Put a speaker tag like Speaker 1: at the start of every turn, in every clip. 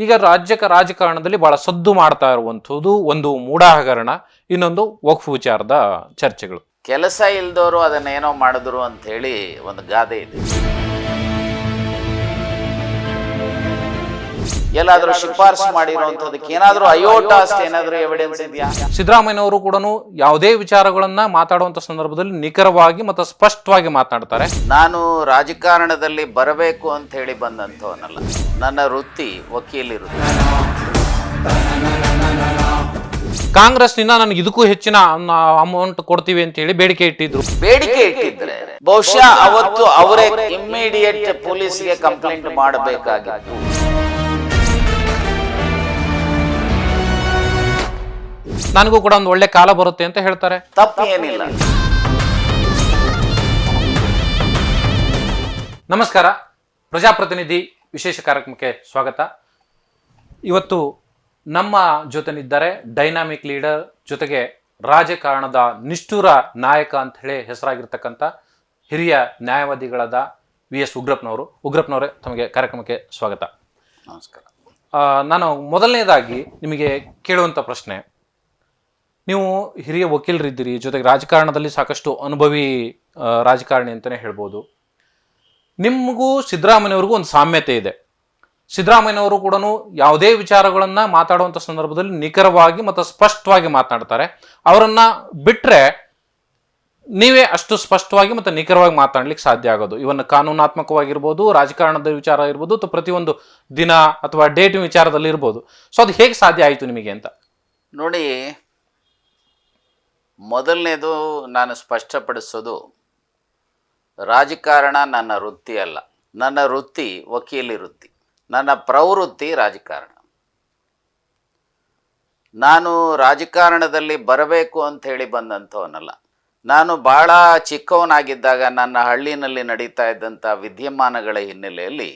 Speaker 1: ಈಗ ರಾಜಕಾರಣದಲ್ಲಿ ಬಹಳ ಸದ್ದು ಮಾಡ್ತಾ ಇರುವಂಥದ್ದು ಒಂದು ಮೂಢ ಹಗರಣ, ಇನ್ನೊಂದು ವಕ್ಫ್ ವಿಚಾರದ ಚರ್ಚೆಗಳು.
Speaker 2: ಕೆಲಸ ಇಲ್ದವರು ಅದನ್ನೇನೋ ಮಾಡಿದ್ರು ಅಂತ ಹೇಳಿ ಒಂದು ಗಾದೆ ಇದೆ. ಎಲ್ಲಾದ್ರೂ ಶಿಫಾರಸು ಮಾಡಿರುವಂತದಕ್ಕೆ ಏನಾದ್ರೂ ಅಯೋಟಾಸ್ಟ್ ಏನಾದ್ರೂ ಎವಿಡೆನ್ಸ್ ಇದೆಯಾ?
Speaker 1: ಸಿದ್ದರಾಮಯ್ಯನವರು ಕೂಡ ಯಾವುದೇ ವಿಚಾರಗಳನ್ನ ಮಾತಾಡುವಂತ ಸಂದರ್ಭದಲ್ಲಿ ನಿಖರವಾಗಿ ಮತ್ತು ಸ್ಪಷ್ಟವಾಗಿ ಮಾತನಾಡ್ತಾರೆ.
Speaker 2: ನಾನು ರಾಜಕಾರಣದಲ್ಲಿ ಬರಬೇಕು ಅಂತ ಹೇಳಿ ಬಂದಂಥವನಲ್ಲ, ನನ್ನ ವೃತ್ತಿ ವಕೀಲಿ ವೃತ್ತಿ.
Speaker 1: ಕಾಂಗ್ರೆಸ್ನಿಂದ ನನಗೆ ಇದಕ್ಕೂ ಹೆಚ್ಚಿನ ಅಮೌಂಟ್ ಕೊಡ್ತೀವಿ ಅಂತ ಹೇಳಿ ಬೇಡಿಕೆ
Speaker 2: ಇಟ್ಟಿದ್ರೆ ಬಹುಶಃ ಅವತ್ತು ಅವರೇ ಇಮ್ಮಿಡಿಯೇಟ್ ಪೊಲೀಸ್ಗೆ ಕಂಪ್ಲೇಂಟ್ ಮಾಡಬೇಕಾಗಿತ್ತು.
Speaker 1: ನನಗೂ ಕೂಡ ಒಂದು ಒಳ್ಳೆ ಕಾಲ ಬರುತ್ತೆ ಅಂತ ಹೇಳ್ತಾರೆ.
Speaker 2: ತಪ್ಪು ಏನಿಲ್ಲ.
Speaker 1: ನಮಸ್ಕಾರ, ಪ್ರಜಾಪ್ರತಿನಿಧಿ ವಿಶೇಷ ಕಾರ್ಯಕ್ರಮಕ್ಕೆ ಸ್ವಾಗತ. ಇವತ್ತು ನಮ್ಮ ಜೊತೆನಿದ್ದಾರೆ ಡೈನಾಮಿಕ್ ಲೀಡರ್, ಜೊತೆಗೆ ರಾಜಕಾರಣದ ನಿಷ್ಠುರ ನಾಯಕ ಅಂತ ಹೇಳಿ ಹೆಸರಾಗಿರ್ತಕ್ಕಂಥ ಹಿರಿಯ ನ್ಯಾಯವಾದಿಗಳಾದ VS ಉಗ್ರಪ್ಪನವರೇ, ತಮಗೆ ಕಾರ್ಯಕ್ರಮಕ್ಕೆ ಸ್ವಾಗತ.
Speaker 2: ನಮಸ್ಕಾರ.
Speaker 1: ನಾನು ಮೊದಲನೇದಾಗಿ ನಿಮಗೆ ಕೇಳುವಂಥ ಪ್ರಶ್ನೆ, ನೀವು ಹಿರಿಯ ವಕೀಲರಿದ್ದೀರಿ, ಜೊತೆಗೆ ರಾಜಕಾರಣದಲ್ಲಿ ಸಾಕಷ್ಟು ಅನುಭವಿ ರಾಜಕಾರಣಿ ಅಂತಲೇ ಹೇಳ್ಬೋದು. ನಿಮಗೂ ಸಿದ್ದರಾಮಯ್ಯವ್ರಿಗೂ ಒಂದು ಸಾಮ್ಯತೆ ಇದೆ. ಸಿದ್ದರಾಮಯ್ಯನವರು ಕೂಡ ಯಾವುದೇ ವಿಚಾರಗಳನ್ನ ಮಾತಾಡುವಂಥ ಸಂದರ್ಭದಲ್ಲಿ ನಿಖರವಾಗಿ ಮತ್ತು ಸ್ಪಷ್ಟವಾಗಿ ಮಾತನಾಡ್ತಾರೆ. ಅವರನ್ನ ಬಿಟ್ಟರೆ ನೀವೇ ಅಷ್ಟು ಸ್ಪಷ್ಟವಾಗಿ ಮತ್ತು ನಿಖರವಾಗಿ ಮಾತಾಡ್ಲಿಕ್ಕೆ ಸಾಧ್ಯ ಆಗೋದು. ಇವನ್ನ ಕಾನೂನಾತ್ಮಕವಾಗಿರ್ಬೋದು, ರಾಜಕಾರಣದ ವಿಚಾರ ಇರ್ಬೋದು, ಅಥವಾ ಪ್ರತಿಯೊಂದು ದಿನ ಅಥವಾ ಡೇಟ್ ವಿಚಾರದಲ್ಲಿ ಇರ್ಬೋದು. ಸೊ ಅದು ಹೇಗೆ ಸಾಧ್ಯ ಆಯಿತು ನಿಮಗೆ ಅಂತ
Speaker 2: ನೋಡಿ. ಮೊದಲನೇದು ನಾನು ಸ್ಪಷ್ಟಪಡಿಸೋದು, ರಾಜಕಾರಣ ನನ್ನ ವೃತ್ತಿ ಅಲ್ಲ. ನನ್ನ ವೃತ್ತಿ ವಕೀಲಿ ವೃತ್ತಿ. ನನ್ನ ಪ್ರವೃತ್ತಿ ರಾಜಕಾರಣ. ನಾನು ರಾಜಕಾರಣದಲ್ಲಿ ಬರಬೇಕು ಅಂತ ಹೇಳಿ ಬಂದಂಥವನಲ್ಲ. ನಾನು ಭಾಳ ಚಿಕ್ಕವನಾಗಿದ್ದಾಗ ನನ್ನ ಹಳ್ಳಿನಲ್ಲಿ ನಡೀತಾ ಇದ್ದಂಥ ವಿದ್ಯಮಾನಗಳ ಹಿನ್ನೆಲೆಯಲ್ಲಿ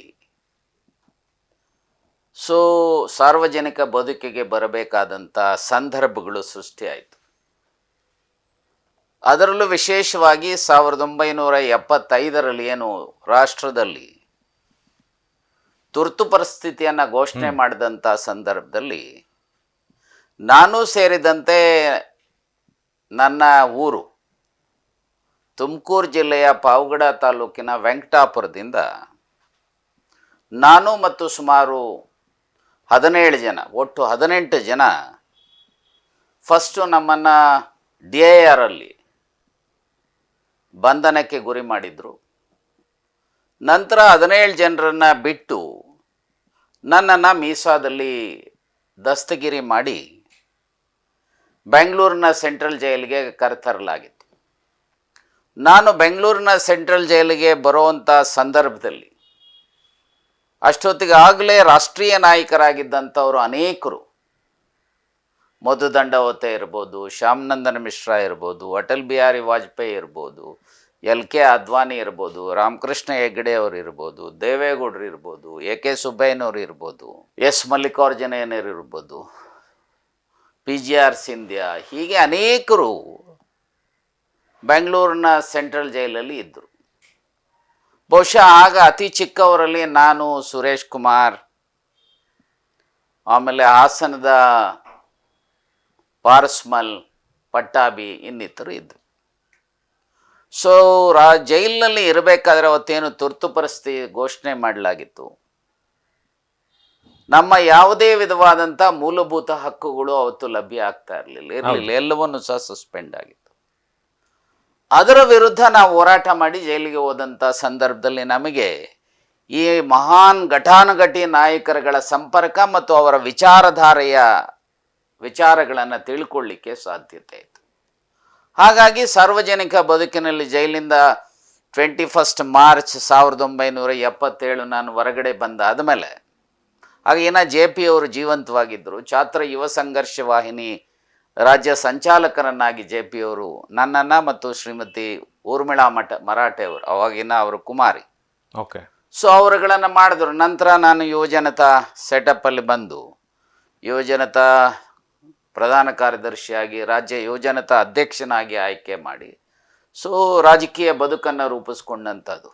Speaker 2: ಸಾರ್ವಜನಿಕ ಬದುಕಿಗೆ ಬರಬೇಕಾದಂಥ ಸಂದರ್ಭಗಳು ಸೃಷ್ಟಿಯಾಯಿತು. ಅದರಲ್ಲೂ ವಿಶೇಷವಾಗಿ 1975ರಲ್ಲಿ ಏನು ರಾಷ್ಟ್ರದಲ್ಲಿ ತುರ್ತು ಪರಿಸ್ಥಿತಿಯನ್ನು ಘೋಷಣೆ ಮಾಡಿದಂಥ ಸಂದರ್ಭದಲ್ಲಿ ನಾನು ಸೇರಿದಂತೆ ನನ್ನ ಊರು ತುಮಕೂರು ಜಿಲ್ಲೆಯ ಪಾವಗಡ ತಾಲೂಕಿನ ವೆಂಕಟಾಪುರದಿಂದ ನಾನು ಮತ್ತು ಸುಮಾರು 17 ಜನ, ಒಟ್ಟು 18 ಜನ ಫಸ್ಟು ನಮ್ಮನ್ನು DIR ಅಲ್ಲಿ ಬಂಧನಕ್ಕೆ ಗುರಿ ಮಾಡಿದರು. ನಂತರ 17 ಜನರನ್ನು ಬಿಟ್ಟು ನನ್ನನ್ನು ಮೀಸಾದಲ್ಲಿ ದಸ್ತಗಿರಿ ಮಾಡಿ ಬೆಂಗಳೂರಿನ ಸೆಂಟ್ರಲ್ ಜೈಲಿಗೆ ಕರೆತರಲಾಗಿತ್ತು. ನಾನು ಬೆಂಗಳೂರಿನ ಸೆಂಟ್ರಲ್ ಜೈಲಿಗೆ ಬರುವಂಥ ಸಂದರ್ಭದಲ್ಲಿ ಅಷ್ಟೊತ್ತಿಗಾಗಲೇ ರಾಷ್ಟ್ರೀಯ ನಾಯಕರಾಗಿದ್ದಂಥವರು ಅನೇಕರು, ಮಧು ದಂಡವತೆ ಇರ್ಬೋದು, ಶ್ಯಾಮನಂದನ್ ಮಿಶ್ರಾ ಇರ್ಬೋದು, ಅಟಲ್ ಬಿಹಾರಿ ವಾಜಪೇಯಿ ಇರ್ಬೋದು, LK ಅದ್ವಾನಿ ಇರ್ಬೋದು, ರಾಮಕೃಷ್ಣ ಹೆಗಡೆ ಅವರು ಇರ್ಬೋದು, ದೇವೇಗೌಡರು ಇರ್ಬೋದು, AK ಸುಬ್ಬಯ್ಯನವರು ಇರ್ಬೋದು, S ಮಲ್ಲಿಕಾರ್ಜುನಯ್ಯನವರು ಇರ್ಬೋದು, PGR ಸಿಂಧ್ಯಾ, ಹೀಗೆ ಅನೇಕರು ಬೆಂಗಳೂರಿನ ಸೆಂಟ್ರಲ್ ಜೈಲಲ್ಲಿ ಇದ್ದರು. ಬಹುಶಃ ಆಗ ಅತಿ ಚಿಕ್ಕವರಲ್ಲಿ ನಾನು, ಸುರೇಶ್ ಕುಮಾರ್, ಆಮೇಲೆ ಹಾಸನದ ಪಾರಸ್ಮಲ್, ಪಟ್ಟಾಭಿ ಇನ್ನಿತರು ಇದ್ದರು. ಜೈಲಿನಲ್ಲಿ ಇರಬೇಕಾದ್ರೆ ಅವತ್ತೇನು ತುರ್ತು ಪರಿಸ್ಥಿತಿ ಘೋಷಣೆ ಮಾಡಲಾಗಿತ್ತು. ನಮ್ಮ ಯಾವುದೇ ವಿಧವಾದಂಥ ಮೂಲಭೂತ ಹಕ್ಕುಗಳು ಅವತ್ತು ಲಭ್ಯ ಆಗ್ತಾ ಇರಲಿಲ್ಲ. ಎಲ್ಲವನ್ನೂ ಸಹ ಸಸ್ಪೆಂಡ್ ಆಗಿತ್ತು. ಅದರ ವಿರುದ್ಧ ನಾವು ಹೋರಾಟ ಮಾಡಿ ಜೈಲಿಗೆ ಹೋದಂಥ ಸಂದರ್ಭದಲ್ಲಿ ನಮಗೆ ಈ ಮಹಾನ್ ಘಟಾನುಘಟಿ ನಾಯಕರುಗಳ ಸಂಪರ್ಕ ಮತ್ತು ಅವರ ವಿಚಾರಧಾರೆಯ ವಿಚಾರಗಳನ್ನು ತಿಳ್ಕೊಳ್ಳಿಕ್ಕೆ ಸಾಧ್ಯತೆ ಇತ್ತು. ಹಾಗಾಗಿ ಸಾರ್ವಜನಿಕ ಬದುಕಿನಲ್ಲಿ ಜೈಲಿಂದ 21 ಮಾರ್ಚ್ 1977 ನಾನು ಹೊರಗಡೆ ಬಂದಾದ ಮೇಲೆ, ಆಗ JP ಅವರು ಜೀವಂತವಾಗಿದ್ದರು. ಛಾತ್ರ ಯುವ ಸಂಘರ್ಷ ವಾಹಿನಿ ರಾಜ್ಯ ಸಂಚಾಲಕರನ್ನಾಗಿ JP ಅವರು ನನ್ನನ್ನು ಮತ್ತು ಶ್ರೀಮತಿ ಊರ್ಮಿಳಾ ಮರಾಠೆ ಅವರು, ಅವಾಗಿನ ಅವರು ಕುಮಾರಿ, ಅವರುಗಳನ್ನು ಮಾಡಿದ್ರು. ನಂತರ ನಾನು ಯುವಜನತಾ ಸೆಟಪ್ಪಲ್ಲಿ ಬಂದು ಯುವಜನತಾ ಪ್ರಧಾನ ಕಾರ್ಯದರ್ಶಿಯಾಗಿ, ರಾಜ್ಯ ಯುವಜನತಾ ಅಧ್ಯಕ್ಷನಾಗಿ ಆಯ್ಕೆ ಮಾಡಿ ರಾಜಕೀಯ ಬದುಕನ್ನು ರೂಪಿಸ್ಕೊಂಡಂಥದ್ದು.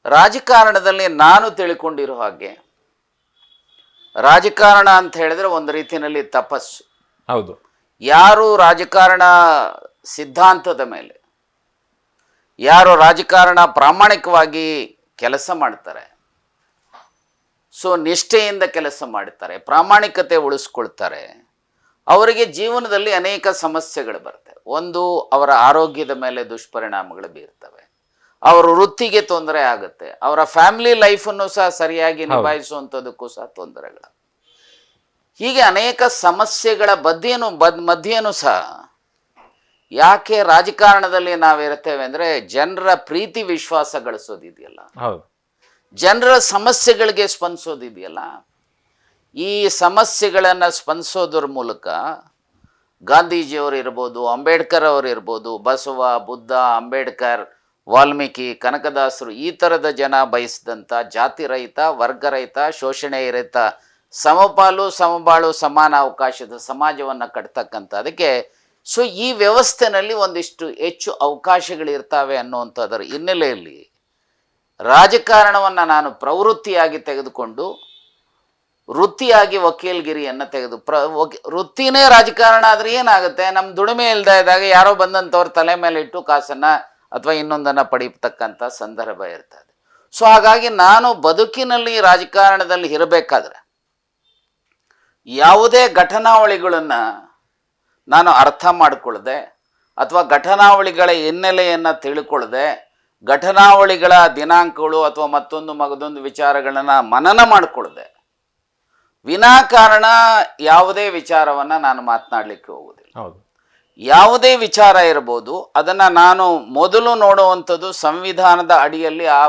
Speaker 2: ರಾಜಕಾರಣದಲ್ಲಿ ನಾನು ತಿಳ್ಕೊಂಡಿರೋ ಹಾಗೆ ರಾಜಕಾರಣ ಅಂತ ಹೇಳಿದ್ರೆ ಒಂದು ರೀತಿಯಲ್ಲಿ ತಪಸ್ಸು.
Speaker 1: ಹೌದು.
Speaker 2: ಯಾರು ರಾಜಕಾರಣ ಸಿದ್ಧಾಂತದ ಮೇಲೆ, ಯಾರು ರಾಜಕಾರಣ ಪ್ರಾಮಾಣಿಕವಾಗಿ ಕೆಲಸ ಮಾಡ್ತಾರೆ, ಸೊ ನಿಷ್ಠೆಯಿಂದ ಕೆಲಸ ಮಾಡ್ತಾರೆ, ಪ್ರಾಮಾಣಿಕತೆ ಉಳಿಸ್ಕೊಳ್ತಾರೆ, ಅವರಿಗೆ ಜೀವನದಲ್ಲಿ ಅನೇಕ ಸಮಸ್ಯೆಗಳು ಬರ್ತವೆ. ಒಂದು, ಅವರ ಆರೋಗ್ಯದ ಮೇಲೆ ದುಷ್ಪರಿಣಾಮಗಳು ಬೀರ್ತವೆ, ಅವರ ವೃತ್ತಿಗೆ ತೊಂದರೆ ಆಗುತ್ತೆ, ಅವರ ಫ್ಯಾಮಿಲಿ ಲೈಫನ್ನು ಸಹ ಸರಿಯಾಗಿ ನಿಭಾಯಿಸುವಂಥದ್ದಕ್ಕೂ ಸಹ ತೊಂದರೆಗಳು. ಹೀಗೆ ಅನೇಕ ಸಮಸ್ಯೆಗಳ ಮಧ್ಯೆನೂ ಸಹ ಯಾಕೆ ರಾಜಕಾರಣದಲ್ಲಿ ನಾವಿರ್ತೇವೆ ಅಂದರೆ ಜನರ ಪ್ರೀತಿ ವಿಶ್ವಾಸ ಗಳಿಸೋದಿದೆಯಲ್ಲ, ಜನರ ಸಮಸ್ಯೆಗಳಿಗೆ ಸ್ಪಂದಿಸೋದಿದೆಯಲ್ಲ, ಈ ಸಮಸ್ಯೆಗಳನ್ನು ಸ್ಪಂದಿಸೋದ್ರ ಮೂಲಕ ಗಾಂಧೀಜಿಯವರು ಇರ್ಬೋದು, ಅಂಬೇಡ್ಕರ್ ಅವರು ಇರ್ಬೋದು, ಬಸವ, ಬುದ್ಧ, ಅಂಬೇಡ್ಕರ್, ವಾಲ್ಮೀಕಿ, ಕನಕದಾಸರು, ಈ ಥರದ ಜನ ಬಯಸಿದಂಥ ಜಾತಿ ರಹಿತ, ವರ್ಗ ರಹಿತ, ಶೋಷಣೆ ರಹಿತ, ಸಮಪಾಲು ಸಮಬಾಳು ಸಮಾನ ಅವಕಾಶದ ಸಮಾಜವನ್ನು ಕಟ್ತಕ್ಕಂಥ, ಅದಕ್ಕೆ ಸೊ ಈ ವ್ಯವಸ್ಥೆನಲ್ಲಿ ಒಂದಿಷ್ಟು ಹೆಚ್ಚು ಅವಕಾಶಗಳಿರ್ತವೆ ಅನ್ನುವಂಥದ್ರ ಹಿನ್ನೆಲೆಯಲ್ಲಿ ರಾಜಕಾರಣವನ್ನು ನಾನು ಪ್ರವೃತ್ತಿಯಾಗಿ ತೆಗೆದುಕೊಂಡು ವೃತ್ತಿಯಾಗಿ ವಕೀಲಗಿರಿಯನ್ನು ವೃತ್ತಿನೇ ರಾಜಕಾರಣ ಆದರೆ ಏನಾಗುತ್ತೆ, ನಮ್ಮ ದುಡಿಮೆ ಇಲ್ಲದೆ ಇದ್ದಾಗ ಯಾರೋ ಬಂದಂಥವ್ರ ತಲೆ ಮೇಲೆ ಇಟ್ಟು ಕಾಸನ್ನು ಅಥವಾ ಇನ್ನೊಂದನ್ನು ಪಡೀತಕ್ಕಂಥ ಸಂದರ್ಭ ಇರ್ತದೆ. ಸೊ ಹಾಗಾಗಿ ನಾನು ಬದುಕಿನಲ್ಲಿ ರಾಜಕಾರಣದಲ್ಲಿ ಇರಬೇಕಾದ್ರೆ ಯಾವುದೇ ಘಟನಾವಳಿಗಳನ್ನು ನಾನು ಅರ್ಥ ಮಾಡಿಕೊಳ್ಳದೆ ಅಥವಾ ಘಟನಾವಳಿಗಳ ಹಿನ್ನೆಲೆಯನ್ನು ತಿಳ್ಕೊಳ್ಳದೆ, ಘಟನಾವಳಿಗಳ ದಿನಾಂಕಗಳು ಅಥವಾ ಮಗದೊಂದು ವಿಚಾರಗಳನ್ನು ಮನನ ಮಾಡಿಕೊಳ್ಳದೆ ವಿನಾಕಾರಣ ಯಾವುದೇ ವಿಚಾರವನ್ನು ನಾನು ಮಾತನಾಡಲಿಕ್ಕೆ ಹೋಗೋದಿಲ್ಲ. ಯಾವುದೇ ವಿಚಾರ ಇರ್ಬೋದು, ಅದನ್ನು ನಾನು ಮೊದಲು ನೋಡುವಂಥದ್ದು ಸಂವಿಧಾನದ ಅಡಿಯಲ್ಲಿ ಆ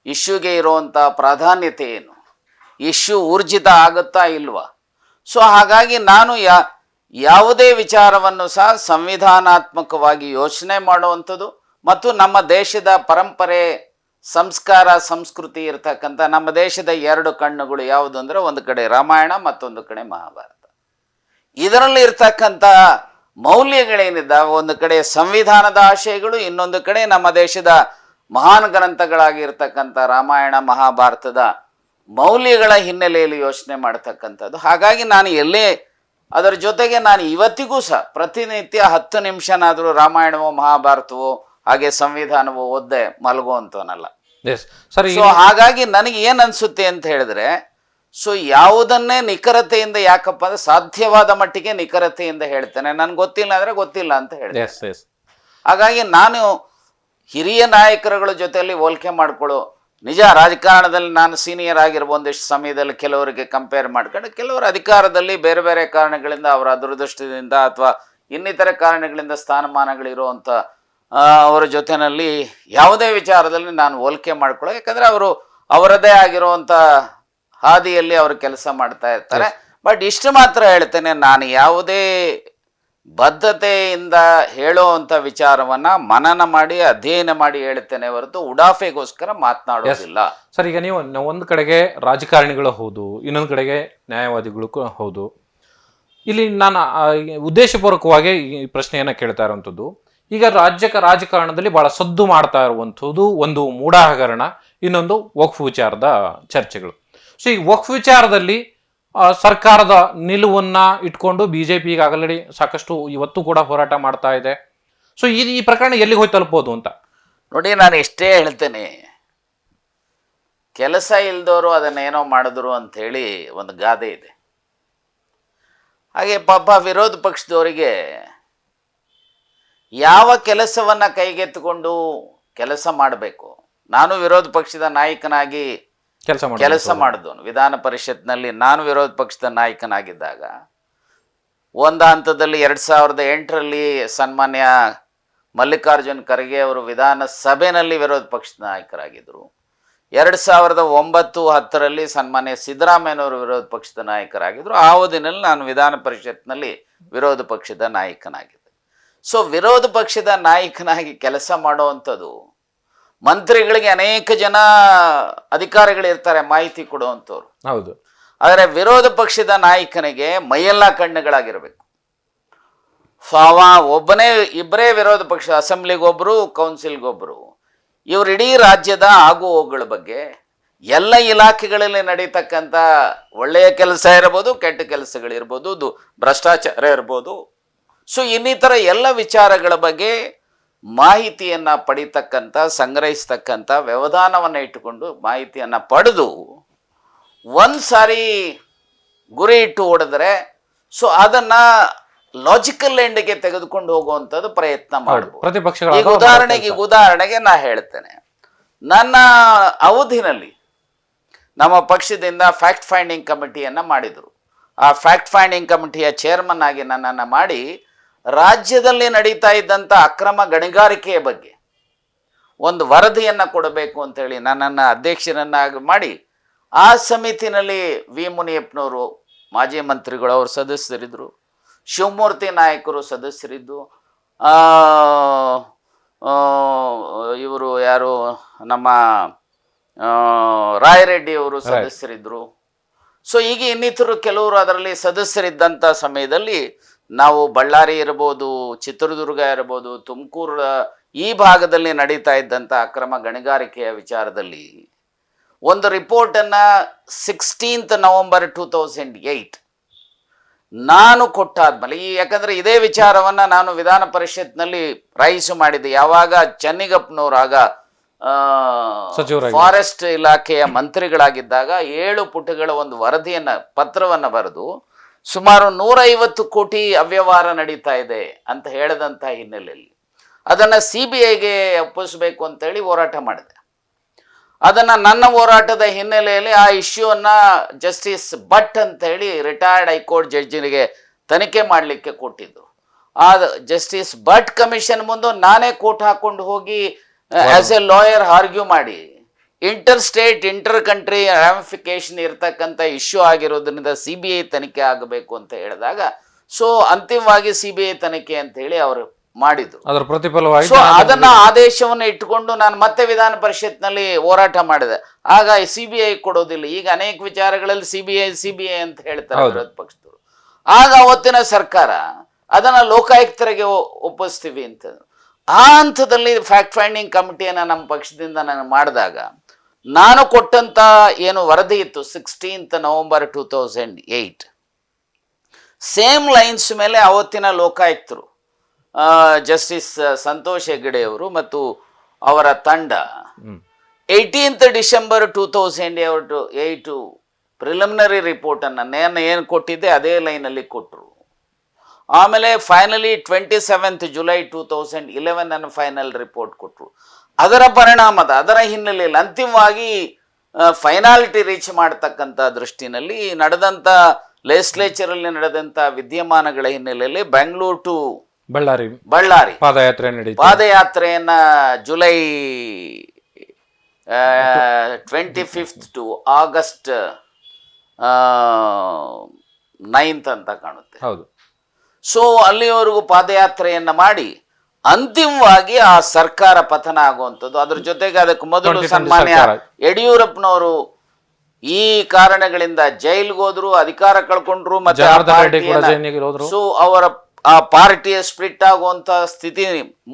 Speaker 2: ಇಶ್ಯೂಗೆ ಇರುವಂಥ ಪ್ರಾಧಾನ್ಯತೆ ಏನು, ಇಶ್ಯೂ ಊರ್ಜಿತ ಆಗುತ್ತಾ ಇಲ್ವಾ. ಸೊ ಹಾಗಾಗಿ ನಾನು ಯಾವುದೇ ವಿಚಾರವನ್ನು ಸಹ ಸಂವಿಧಾನಾತ್ಮಕವಾಗಿ ಯೋಚನೆ ಮಾಡುವಂಥದ್ದು ಮತ್ತು ನಮ್ಮ ದೇಶದ ಪರಂಪರೆ, ಸಂಸ್ಕಾರ, ಸಂಸ್ಕೃತಿ ಇರತಕ್ಕಂಥ ನಮ್ಮ ದೇಶದ ಎರಡು ಕಣ್ಣುಗಳು ಯಾವುದು ಅಂದರೆ ಒಂದು ಕಡೆ ರಾಮಾಯಣ, ಮತ್ತೊಂದು ಕಡೆ ಮಹಾಭಾರತ. ಇದರಲ್ಲಿ ಇರ್ತಕ್ಕಂಥ ಮೌಲ್ಯಗಳೇನಿದ್ದಾವೆ, ಒಂದು ಕಡೆ ಸಂವಿಧಾನದ ಆಶಯಗಳು, ಇನ್ನೊಂದು ಕಡೆ ನಮ್ಮ ದೇಶದ ಮಹಾನ್ ಗ್ರಂಥಗಳಾಗಿರ್ತಕ್ಕಂಥ ರಾಮಾಯಣ ಮಹಾಭಾರತದ ಮೌಲ್ಯಗಳ ಹಿನ್ನೆಲೆಯಲ್ಲಿ ಯೋಚನೆ ಮಾಡ್ತಕ್ಕಂಥದ್ದು. ಹಾಗಾಗಿ ನಾನು ಎಲ್ಲೇ ಅದರ ಜೊತೆಗೆ ನಾನು ಇವತ್ತಿಗೂ ಸಹ ಪ್ರತಿನಿತ್ಯ 10 ನಿಮಿಷನಾದರೂ ರಾಮಾಯಣವೋ ಮಹಾಭಾರತವೋ ಹಾಗೆ ಸಂವಿಧಾನವೋ ಓದ್ದೆ ಮಲಗುವಂತವನಲ್ಲ. ಸೊ ಹಾಗಾಗಿ ನನಗೆ ಏನು ಅನಿಸುತ್ತೆ ಅಂತ ಹೇಳಿದ್ರೆ, ಸೊ ಯಾವುದನ್ನೇ ನಿಖರತೆಯಿಂದ, ಯಾಕಪ್ಪ ಅಂದ್ರೆ ಸಾಧ್ಯವಾದ ಮಟ್ಟಿಗೆ ನಿಖರತೆಯಿಂದ ಹೇಳ್ತೇನೆ. ನನ್ಗೆ ಗೊತ್ತಿಲ್ಲ ಅಂದರೆ ಗೊತ್ತಿಲ್ಲ ಅಂತ ಹೇಳ್ತೇನೆ. ಹಾಗಾಗಿ ನಾನು ಹಿರಿಯ ನಾಯಕರುಗಳ ಜೊತೆಯಲ್ಲಿ ಹೋಲಿಕೆ ಮಾಡ್ಕೊಳ್ಳೋ, ನಿಜ ರಾಜಕಾರಣದಲ್ಲಿ ನಾನು ಸೀನಿಯರ್ ಆಗಿರ್ಬೋದು, ಒಂದಿಷ್ಟು ಸಮಯದಲ್ಲಿ ಕೆಲವರಿಗೆ ಕಂಪೇರ್ ಮಾಡ್ಕೊಂಡು, ಕೆಲವರು ಅಧಿಕಾರದಲ್ಲಿ ಬೇರೆ ಬೇರೆ ಕಾರಣಗಳಿಂದ, ಅವರ ದುರದೃಷ್ಟದಿಂದ ಅಥವಾ ಇನ್ನಿತರ ಕಾರಣಗಳಿಂದ ಸ್ಥಾನಮಾನಗಳಿರುವಂಥ ಅವರ ಜೊತೆಯಲ್ಲಿ ಯಾವುದೇ ವಿಚಾರದಲ್ಲಿ ನಾನು ಹೋಲಿಕೆ ಮಾಡ್ಕೊಳ್ಳೋ, ಯಾಕಂದರೆ ಅವರು ಅವರದೇ ಆಗಿರುವಂಥ ಹಾದಿಯಲ್ಲಿ ಅವರು ಕೆಲಸ ಮಾಡ್ತಾ ಇರ್ತಾರೆ. ಬಟ್ ಇಷ್ಟು ಮಾತ್ರ ಹೇಳ್ತೇನೆ, ನಾನು ಯಾವುದೇ ಬದ್ಧತೆಯಿಂದ ಹೇಳುವಂಥ ವಿಚಾರವನ್ನು ಮನನ ಮಾಡಿ ಅಧ್ಯಯನ ಮಾಡಿ ಹೇಳ್ತೇನೆ ಹೊರತು ಉಡಾಫೆಗೋಸ್ಕರ ಮಾತನಾಡೋದಿಲ್ಲ.
Speaker 1: ಸರ್, ಈಗ ನೀವು ಒಂದು ಕಡೆಗೆ ರಾಜಕಾರಣಿಗಳು ಹೌದು, ಇನ್ನೊಂದು ಕಡೆಗೆ ನ್ಯಾಯವಾದಿಗಳು ಹೌದು. ಇಲ್ಲಿ ನಾನು ಉದ್ದೇಶಪೂರ್ವಕವಾಗಿ ಈ ಪ್ರಶ್ನೆಯನ್ನು ಕೇಳ್ತಾ ಇರುವಂಥದ್ದು, ಈಗ ರಾಜಕಾರಣದಲ್ಲಿ ಬಹಳ ಸದ್ದು ಮಾಡ್ತಾ ಇರುವಂಥದ್ದು ಒಂದು ಮೂಢ ಹಗರಣ, ಇನ್ನೊಂದು ವಕ್ಫ್ ವಿಚಾರದ ಚರ್ಚೆಗಳು. ಸೊ ಈ ವಕ್ಫ್ ವಿಚಾರದಲ್ಲಿ ಸರ್ಕಾರದ ನಿಲುವನ್ನ ಇಟ್ಕೊಂಡು ಬಿಜೆಪಿ ಈಗಾಗಲೇ ಸಾಕಷ್ಟು ಇವತ್ತು ಕೂಡ ಹೋರಾಟ ಮಾಡ್ತಾ ಇದೆ. ಸೊ ಈ ಪ್ರಕರಣ ಎಲ್ಲಿಗೆ ಹೋಗಿ ತಲುಪಬಹುದು ಅಂತ
Speaker 2: ನೋಡಿ, ನಾನು ಇಷ್ಟೇ ಹೇಳ್ತೇನೆ, ಕೆಲಸ ಇಲ್ದವರು ಅದನ್ನೇನೋ ಮಾಡಿದ್ರು ಅಂತ ಹೇಳಿ ಒಂದು ಗಾದೆ ಇದೆ. ಹಾಗೆ ಪಾಪ ವಿರೋಧ ಪಕ್ಷದವರಿಗೆ ಯಾವ ಕೆಲಸವನ್ನ ಕೈಗೆತ್ತಿಕೊಂಡು ಕೆಲಸ ಮಾಡಬೇಕು. ನಾನು ವಿರೋಧ ಪಕ್ಷದ ನಾಯಕನಾಗಿ ಕೆಲಸ ಮಾಡಿದವನು. ವಿಧಾನ ಪರಿಷತ್ನಲ್ಲಿ ನಾನು ವಿರೋಧ ಪಕ್ಷದ ನಾಯಕನಾಗಿದ್ದಾಗ ಒಂದು ಹಂತದಲ್ಲಿ 2008ರಲ್ಲಿ ಸನ್ಮಾನ್ಯ ಮಲ್ಲಿಕಾರ್ಜುನ್ ಖರ್ಗೆ ಅವರು ವಿಧಾನಸಭೆಯಲ್ಲಿ ವಿರೋಧ ಪಕ್ಷದ ನಾಯಕರಾಗಿದ್ದರು. 2009-10ರಲ್ಲಿ ಸನ್ಮಾನ್ಯ ಸಿದ್ದರಾಮಯ್ಯನವರು ವಿರೋಧ ಪಕ್ಷದ ನಾಯಕರಾಗಿದ್ದರು. ಆ ಅವಧಿನಲ್ಲಿ ನಾನು ವಿಧಾನ ಪರಿಷತ್ನಲ್ಲಿ ವಿರೋಧ ಪಕ್ಷದ ನಾಯಕನಾಗಿದ್ದೆ. ಸೊ ವಿರೋಧ ಪಕ್ಷದ ನಾಯಕನಾಗಿ ಕೆಲಸ ಮಾಡುವಂಥದ್ದು, ಮಂತ್ರಿಗಳಿಗೆ ಅನೇಕ ಜನ ಅಧಿಕಾರಿಗಳಿರ್ತಾರೆ ಮಾಹಿತಿ ಕೊಡುವಂಥವ್ರು.
Speaker 1: ಹೌದು.
Speaker 2: ಆದರೆ ವಿರೋಧ ಪಕ್ಷದ ನಾಯಕನಿಗೆ ಮೈಯೆಲ್ಲ ಕಣ್ಣುಗಳಾಗಿರಬೇಕು. ಸೊ ಅವ ಇಬ್ಬರೇ ವಿರೋಧ ಪಕ್ಷ, ಅಸೆಂಬ್ಲಿಗೊಬ್ಬರು, ಕೌನ್ಸಿಲ್ಗೊಬ್ಬರು, ಇವರು ಇಡೀ ರಾಜ್ಯದ ಆಗು ಹೋಗುಗಳ ಬಗ್ಗೆ ಎಲ್ಲ ಇಲಾಖೆಗಳಲ್ಲಿ ನಡೀತಕ್ಕಂಥ ಒಳ್ಳೆಯ ಕೆಲಸ ಇರ್ಬೋದು, ಕೆಟ್ಟ ಕೆಲಸಗಳಿರ್ಬೋದು, ಭ್ರಷ್ಟಾಚಾರ ಇರ್ಬೋದು. ಸೊ ಇನ್ನಿತರ ಎಲ್ಲ ವಿಚಾರಗಳ ಬಗ್ಗೆ ಮಾಹಿತಿಯನ್ನು ಪಡಿತಕ್ಕಂಥ, ಸಂಗ್ರಹಿಸ್ತಕ್ಕಂಥ ವ್ಯವಧಾನವನ್ನು ಇಟ್ಟುಕೊಂಡು ಮಾಹಿತಿಯನ್ನು ಪಡೆದು ಒಂದು ಸಾರಿ ಗುರಿ ಇಟ್ಟು ಹೊಡೆದ್ರೆ ಸೊ ಅದನ್ನು ಲಾಜಿಕಲ್ ಎಂಡ್ಗೆ ತೆಗೆದುಕೊಂಡು ಹೋಗುವಂಥದ್ದು ಪ್ರಯತ್ನ ಮಾಡಬಹುದು.
Speaker 1: ಪ್ರತಿಪಕ್ಷಗಳ
Speaker 2: ಈಗ ಉದಾಹರಣೆಗೆ ನಾ ಹೇಳ್ತೇನೆ, ನನ್ನ ಅವಧಿನಲ್ಲಿ ನಮ್ಮ ಪಕ್ಷದಿಂದ ಫ್ಯಾಕ್ಟ್ ಫೈಂಡಿಂಗ್ ಕಮಿಟಿಯನ್ನು ಮಾಡಿದರು. ಆ ಫ್ಯಾಕ್ಟ್ ಫೈಂಡಿಂಗ್ ಕಮಿಟಿಯ ಚೇರ್ಮನ್ ಆಗಿ ನನ್ನನ್ನು ಮಾಡಿ ರಾಜ್ಯದಲ್ಲಿ ನಡೀತಾ ಇದ್ದಂಥ ಅಕ್ರಮ ಗಣಿಗಾರಿಕೆಯ ಬಗ್ಗೆ ಒಂದು ವರದಿಯನ್ನು ಕೊಡಬೇಕು ಅಂತೇಳಿ ನನ್ನನ್ನು ಅಧ್ಯಕ್ಷರನ್ನಾಗಿ ಮಾಡಿ ಆ ಸಮಿತಿನಲ್ಲಿ ವಿ ಮುನಿಯಪ್ಪನವರು ಮಾಜಿ ಮಂತ್ರಿಗಳು ಅವರು ಸದಸ್ಯರಿದ್ದರು, ಶಿವಮೂರ್ತಿ ನಾಯಕರು ಸದಸ್ಯರಿದ್ದು, ಇವರು ಯಾರು ನಮ್ಮ ರಾಯರೆಡ್ಡಿ ಅವರು ಸದಸ್ಯರಿದ್ದರು. ಸೊ ಈಗ ಇನ್ನಿತರು ಕೆಲವರು ಅದರಲ್ಲಿ ಸದಸ್ಯರಿದ್ದಂಥ ಸಮಯದಲ್ಲಿ ನಾವು ಬಳ್ಳಾರಿ ಇರ್ಬೋದು, ಚಿತ್ರದುರ್ಗ ಇರ್ಬೋದು, ತುಮಕೂರು ಈ ಭಾಗದಲ್ಲಿ ನಡೀತಾ ಇದ್ದಂಥ ಅಕ್ರಮ ಗಣಿಗಾರಿಕೆಯ ವಿಚಾರದಲ್ಲಿ ಒಂದು ರಿಪೋರ್ಟನ್ನು 16 ನವೆಂಬರ್ 2008 ನಾನು ಕೊಟ್ಟಾದ್ಮೇಲೆ, ಯಾಕಂದರೆ ಇದೇ ವಿಚಾರವನ್ನು ನಾನು ವಿಧಾನ ಪರಿಷತ್ನಲ್ಲಿ ರೈಸು ಮಾಡಿದ್ದೆ. ಯಾವಾಗ ಚೆನ್ನಿಗಪ್ಪನವರು ಆಗ ಫಾರೆಸ್ಟ್ ಇಲಾಖೆಯ ಮಂತ್ರಿಗಳಾಗಿದ್ದಾಗ 7 ಪುಟಗಳ ಒಂದು ವರದಿಯನ್ನು ಪತ್ರವನ್ನು ಬರೆದು ಸುಮಾರು 150 ಕೋಟಿ ಅವ್ಯವಹಾರ ನಡೀತಾ ಇದೆ ಅಂತ ಹೇಳಿದಂಥ ಹಿನ್ನೆಲೆಯಲ್ಲಿ ಅದನ್ನು CBIಗೆ ಒಪ್ಪಿಸಬೇಕು ಅಂತೇಳಿ ಹೋರಾಟ ಮಾಡಿದೆ. ಅದನ್ನು ನನ್ನ ಹೋರಾಟದ ಹಿನ್ನೆಲೆಯಲ್ಲಿ ಆ ಇಶ್ಯೂವನ್ನು ಜಸ್ಟಿಸ್ ಭಟ್ ಅಂತ ಹೇಳಿ ರಿಟೈರ್ಡ್ ಹೈಕೋರ್ಟ್ ಜಡ್ಜಿಗೆ ತನಿಖೆ ಮಾಡಲಿಕ್ಕೆ ಕೊಟ್ಟಿದ್ದು. ಆ ಜಸ್ಟಿಸ್ ಭಟ್ ಕಮಿಷನ್ ಮುಂದೆ ನಾನೇ ಕೋರ್ಟ್ ಹಾಕೊಂಡು ಹೋಗಿ ಆಸ್ ಎ ಲಾಯರ್ ಆರ್ಗ್ಯೂ ಮಾಡಿ ಇಂಟರ್ ಸ್ಟೇಟ್ ಇಂಟರ್ ಕಂಟ್ರಿ ರಾಮಿಫಿಕೇಶನ್ ಇರ್ತಕ್ಕಂಥ ಇಶ್ಯೂ ಆಗಿರೋದ್ರಿಂದ CBI ತನಿಖೆ ಆಗಬೇಕು ಅಂತ ಹೇಳಿದಾಗ ಸೊ ಅಂತಿಮವಾಗಿ CBI ತನಿಖೆ ಅಂತ ಹೇಳಿ ಅವರು ಮಾಡಿದ್ರು.
Speaker 1: ಅದರ ಪ್ರತಿಫಲವಾಗಿ
Speaker 2: ಸೊ ಅದನ್ನ ಆದೇಶವನ್ನು ಇಟ್ಟುಕೊಂಡು ನಾನು ಮತ್ತೆ ವಿಧಾನ ಪರಿಷತ್ನಲ್ಲಿ ಹೋರಾಟ ಮಾಡಿದೆ. ಆಗ CBI ಕೊಡೋದಿಲ್ಲ. ಈಗ ಅನೇಕ ವಿಚಾರಗಳಲ್ಲಿ CBI ಅಂತ ಹೇಳ್ತಾರೆ ವಿರೋಧ ಪಕ್ಷದವರು. ಆಗ ಅವತ್ತಿನ ಸರ್ಕಾರ ಅದನ್ನ ಲೋಕಾಯುಕ್ತರಿಗೆ ಒಪ್ಪಿಸ್ತೀವಿ ಅಂತ ಆ ಹಂತದಲ್ಲಿ ಫ್ಯಾಕ್ಟ್ ಫೈಂಡಿಂಗ್ ಕಮಿಟಿಯನ್ನು ನಮ್ಮ ಪಕ್ಷದಿಂದ ನಾನು ಮಾಡಿದಾಗ ನಾನು ಕೊಟ್ಟಂತ ಏನು ವರದಿ ಇತ್ತು 16 ನವೆಂಬರ್ 2008 ಸೇಮ್ ಲೈನ್ಸ್ ಮೇಲೆ ಅವತ್ತಿನ ಲೋಕಾಯುಕ್ತರು ಜಸ್ಟಿಸ್ ಸಂತೋಷ್ ಹೆಗ್ಡೆಯವರು ಮತ್ತು ಅವರ ತಂಡ 18 ಡಿಸೆಂಬರ್ 2008 ಪ್ರಿಲಿಮಿನರಿ ರಿಪೋರ್ಟನ್ನು ನಾನು ಏನು ಕೊಟ್ಟಿದ್ದೆ ಅದೇ ಲೈನಲ್ಲಿ ಕೊಟ್ಟರು. ಆಮೇಲೆ ಫೈನಲಿ 27 ಜುಲೈ 2011 ಫೈನಲ್ ರಿಪೋರ್ಟ್ ಕೊಟ್ಟರು. ಅದರ ಪರಿಣಾಮದ ಅದರ ಹಿನ್ನೆಲೆಯಲ್ಲಿ ಅಂತಿಮವಾಗಿ ಫೈನಾಲಿಟಿ ರೀಚ್ ಮಾಡ್ತಕ್ಕಂಥ ದೃಷ್ಟಿನಲ್ಲಿ ನಡೆದಂಥ ಲೆಜಿಸ್ಲೇಚರಲ್ಲಿ ನಡೆದಂಥ ವಿದ್ಯಮಾನಗಳ ಹಿನ್ನೆಲೆಯಲ್ಲಿ ಬೆಂಗಳೂರು ಟು ಬಳ್ಳಾರಿ ಪಾದಯಾತ್ರೆಯನ್ನ ಜುಲೈ 25 ಟು ಆಗಸ್ಟ್ 9 ಅಂತ ಕಾಣುತ್ತೆ.
Speaker 1: ಹೌದು.
Speaker 2: ಸೊ ಅಲ್ಲಿವರೆಗೂ ಪಾದಯಾತ್ರೆಯನ್ನ ಮಾಡಿ ಅಂತಿಮವಾಗಿ ಆ ಸರ್ಕಾರ ಪತನ ಆಗುವಂಥದ್ದು. ಅದ್ರ ಜೊತೆಗೆ ಅದಕ್ಕೆ ಮೊದಲು ಸನ್ಮಾನ್ಯ ಯಡಿಯೂರಪ್ಪನವರು ಈ ಕಾರಣಗಳಿಂದ ಜೈಲ್ಗೆ ಹೋದ್ರು, ಅಧಿಕಾರ ಕಳ್ಕೊಂಡ್ರು, ಮತ್ತೆ ಸೊ ಅವರ ಆ ಪಾರ್ಟಿಯ ಸ್ಪ್ಲಿಟ್ ಆಗುವಂತ ಸ್ಥಿತಿ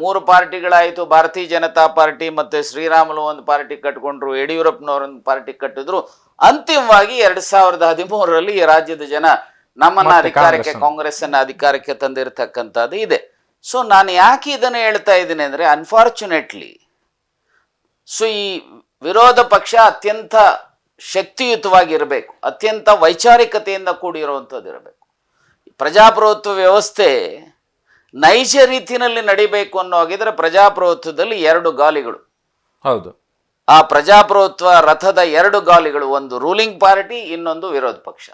Speaker 2: 3 ಪಾರ್ಟಿಗಳಾಯಿತು. ಭಾರತೀಯ ಜನತಾ ಪಾರ್ಟಿ ಮತ್ತೆ ಶ್ರೀರಾಮುಲು ಒಂದು ಪಾರ್ಟಿ ಕಟ್ಕೊಂಡ್ರು, ಯಡಿಯೂರಪ್ಪನವರೊಂದು ಪಾರ್ಟಿ ಕಟ್ಟಿದ್ರು. ಅಂತಿಮವಾಗಿ 2013ರಲ್ಲಿ ಈ ರಾಜ್ಯದ ಜನ ನಮ್ಮನ್ನ ಅಧಿಕಾರಕ್ಕೆ ಕಾಂಗ್ರೆಸ್ ಅನ್ನ ಅಧಿಕಾರಕ್ಕೆ ತಂದಿರತಕ್ಕಂಥದ್ದು ಇದೆ. ಸೊ ನಾನು ಯಾಕೆ ಇದನ್ನು ಹೇಳ್ತಾ ಇದ್ದೀನಿ ಅಂದರೆ ಅನ್ಫಾರ್ಚುನೇಟ್ಲಿ ಸೊ ಈ ವಿರೋಧ ಪಕ್ಷ ಅತ್ಯಂತ ಶಕ್ತಿಯುತವಾಗಿರಬೇಕು, ಅತ್ಯಂತ ವೈಚಾರಿಕತೆಯಿಂದ ಕೂಡಿರುವಂಥದ್ದು ಇರಬೇಕು. ಪ್ರಜಾಪ್ರಭುತ್ವ ವ್ಯವಸ್ಥೆ ನೈಜ ರೀತಿಯಲ್ಲಿ ನಡಿಬೇಕು ಅನ್ನೋ ಹಾಗಿದ್ರೆ ಪ್ರಜಾಪ್ರಭುತ್ವದಲ್ಲಿ 2 ಗಾಲಿಗಳು.
Speaker 1: ಹೌದು.
Speaker 2: ಆ ಪ್ರಜಾಪ್ರಭುತ್ವ ರಥದ 2 ಗಾಲಿಗಳು, ಒಂದು ರೂಲಿಂಗ್ ಪಾರ್ಟಿ, ಇನ್ನೊಂದು ವಿರೋಧ ಪಕ್ಷ.